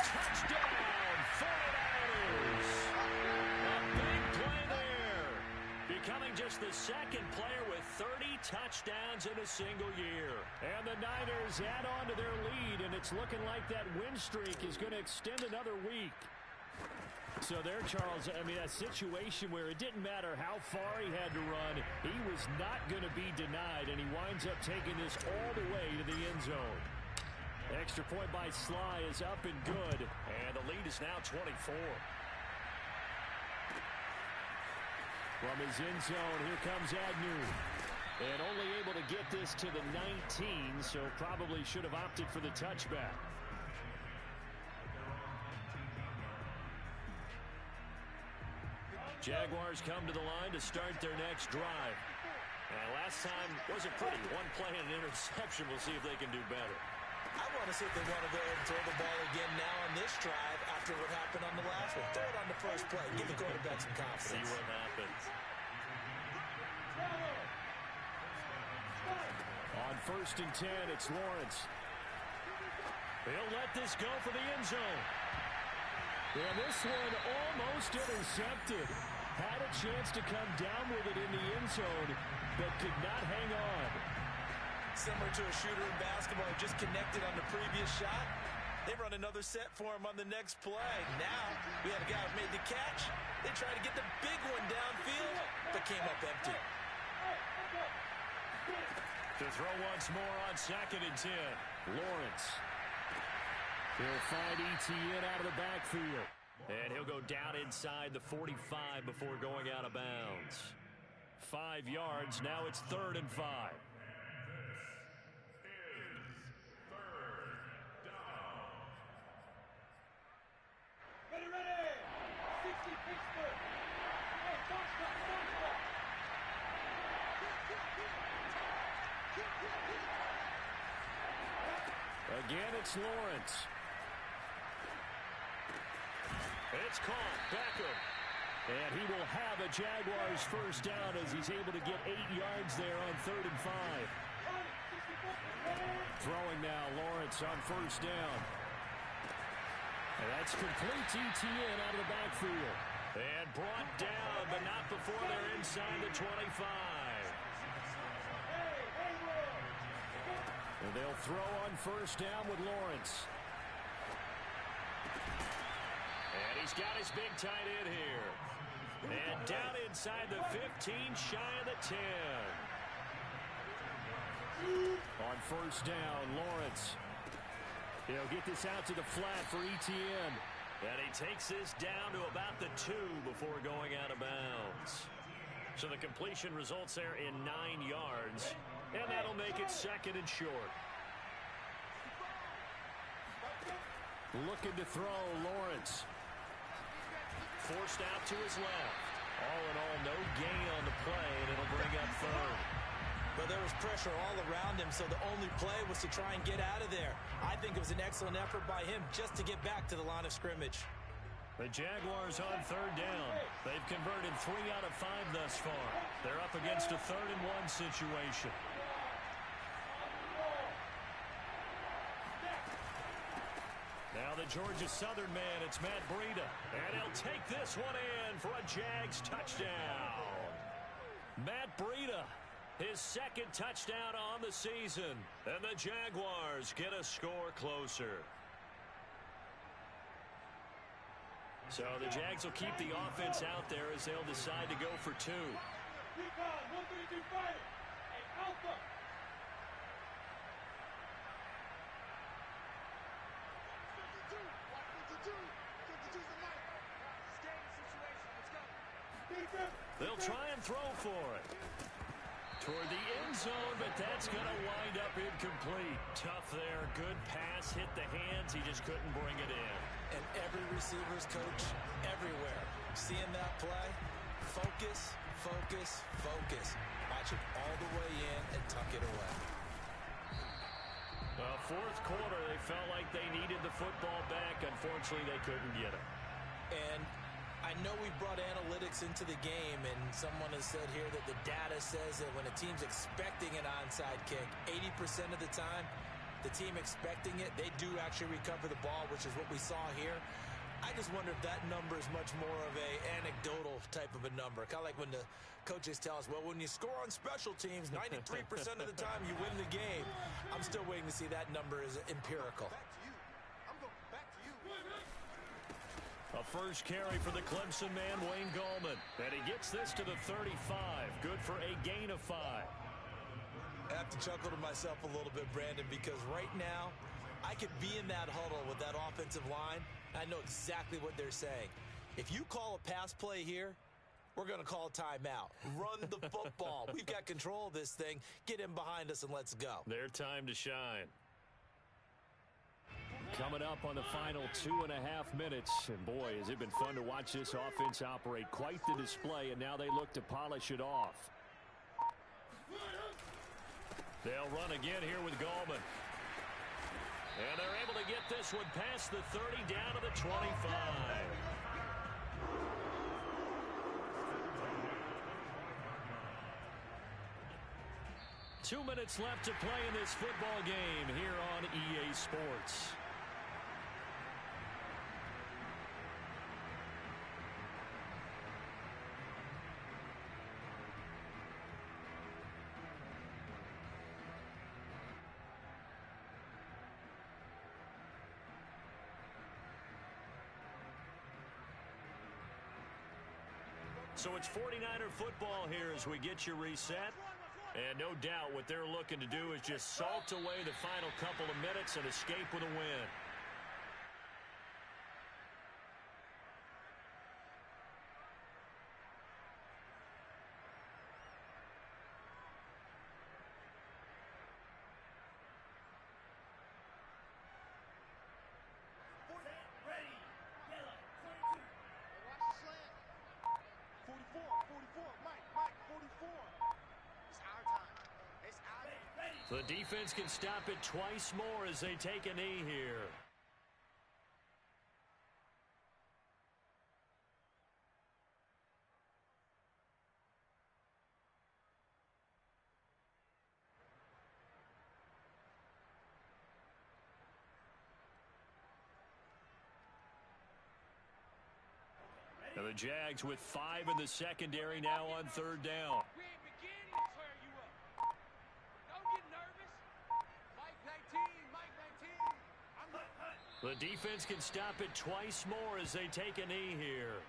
Touchdown. 49ers. A big play there. Becoming just the 2nd player with 30 touchdowns in a single year. And the Niners add on to their lead, and it's looking like that win streak is going to extend another week. So there, Charles, I mean, a situation where it didn't matter how far he had to run, he was not going to be denied, and he winds up taking this all the way to the end zone. Extra point by Sly is up and good, and the lead is now 24. From his end zone, here comes Agnew. And only able to get this to the 19, so probably should have opted for the touchback. Jaguars come to the line to start their next drive. And last time wasn't pretty. 1 play and an interception. We'll see if they can do better. I want to see if they want to go and throw the ball again now on this drive after what happened on the last one. Throw it on the first play. Give the quarterback some confidence. See what happens. On 1st and 10, it's Lawrence. He'll let this go for the end zone. And this one almost intercepted. Had a chance to come down with it in the end zone, but could not hang on. Similar to a shooter in basketball who just connected on the previous shot. They run another set for him on the next play. Now, we have a guy who made the catch. They tried to get the big one downfield, but came up empty. To throw once more on 2nd and 10. Lawrence. He'll find Etienne out of the backfield. And he'll go down inside the 45 before going out of bounds. 5 yards. Now it's 3rd and 5. Again, it's Lawrence. It's caught. Beckham. And he will have a Jaguars first down as he's able to get 8 yards there on 3rd and 5. Throwing now, Lawrence on first down. And that's complete to Etienne out of the backfield. And brought down, but not before they're inside the 25. And they'll throw on first down with Lawrence. And he's got his big tight end here. And down inside the 15, shy of the 10. On first down, Lawrence. He'll get this out to the flat for Etienne. And he takes this down to about the 2 before going out of bounds. So the completion results there in 9 yards. And that'll make it 2nd and short. Looking to throw, Lawrence. Forced out to his left. All in all, no gain on the play, and it'll bring up 3rd. But there was pressure all around him, so the only play was to try and get out of there. I think it was an excellent effort by him just to get back to the line of scrimmage. The Jaguars on 3rd down. They've converted 3 out of 5 thus far. They're up against a 3rd and 1 situation. Now the Georgia Southern man, it's Matt Breida. And he'll take this one in for a Jags touchdown. Matt Breida, his 2nd touchdown on the season. And the Jaguars get a score closer. So the Jags will keep the offense out there as they'll decide to go for 2. They'll try and throw for it. Toward the end zone, but that's going to wind up incomplete. Tough there. Good pass. Hit the hands. He just couldn't bring it in. And every receiver's coach everywhere. Seeing that play, focus, focus, focus. Watch it all the way in and tuck it away. 4th quarter, they felt like they needed the football back. Unfortunately, they couldn't get it. And I know we brought analytics into the game, and someone has said here that the data says that when a team's expecting an onside kick, 80% of the time, the team expecting it, they do actually recover the ball, which is what we saw here. I just wonder if that number is much more of a anecdotal type of a number. Kind of like when the coaches tell us, well, when you score on special teams, 93% of the time you win the game. I'm still waiting to see that number is empirical. A first carry for the Clemson man, Wayne Gallman. And he gets this to the 35. Good for a gain of 5. I have to chuckle to myself a little bit, Brandon, because right now I could be in that huddle with that offensive line. I know exactly what they're saying. If you call a pass play here, we're going to call a timeout. Run the football. We've got control of this thing. Get in behind us and let's go. Their time to shine. Coming up on the final 2.5 minutes. And boy, has it been fun to watch this offense operate. Quite the display, and now they look to polish it off. They'll run again here with Gallman. And they're able to get this one past the 30 down to the 25. 2 minutes left to play in this football game here on EA Sports. So it's 49er football here as we get you reset. And no doubt what they're looking to do is just salt away the final couple of minutes and escape with a win. The defense can stop it twice more as they take a knee here. Now the Jags with 5 in the secondary now on third down. We ain't beginning to tear you up. Don't get nervous. Mike 19, Mike 19. The defense can stop it twice more as they take a knee here.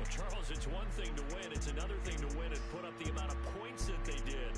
Charles, it's one thing to win. It's another thing to win and put up the amount of points that they did.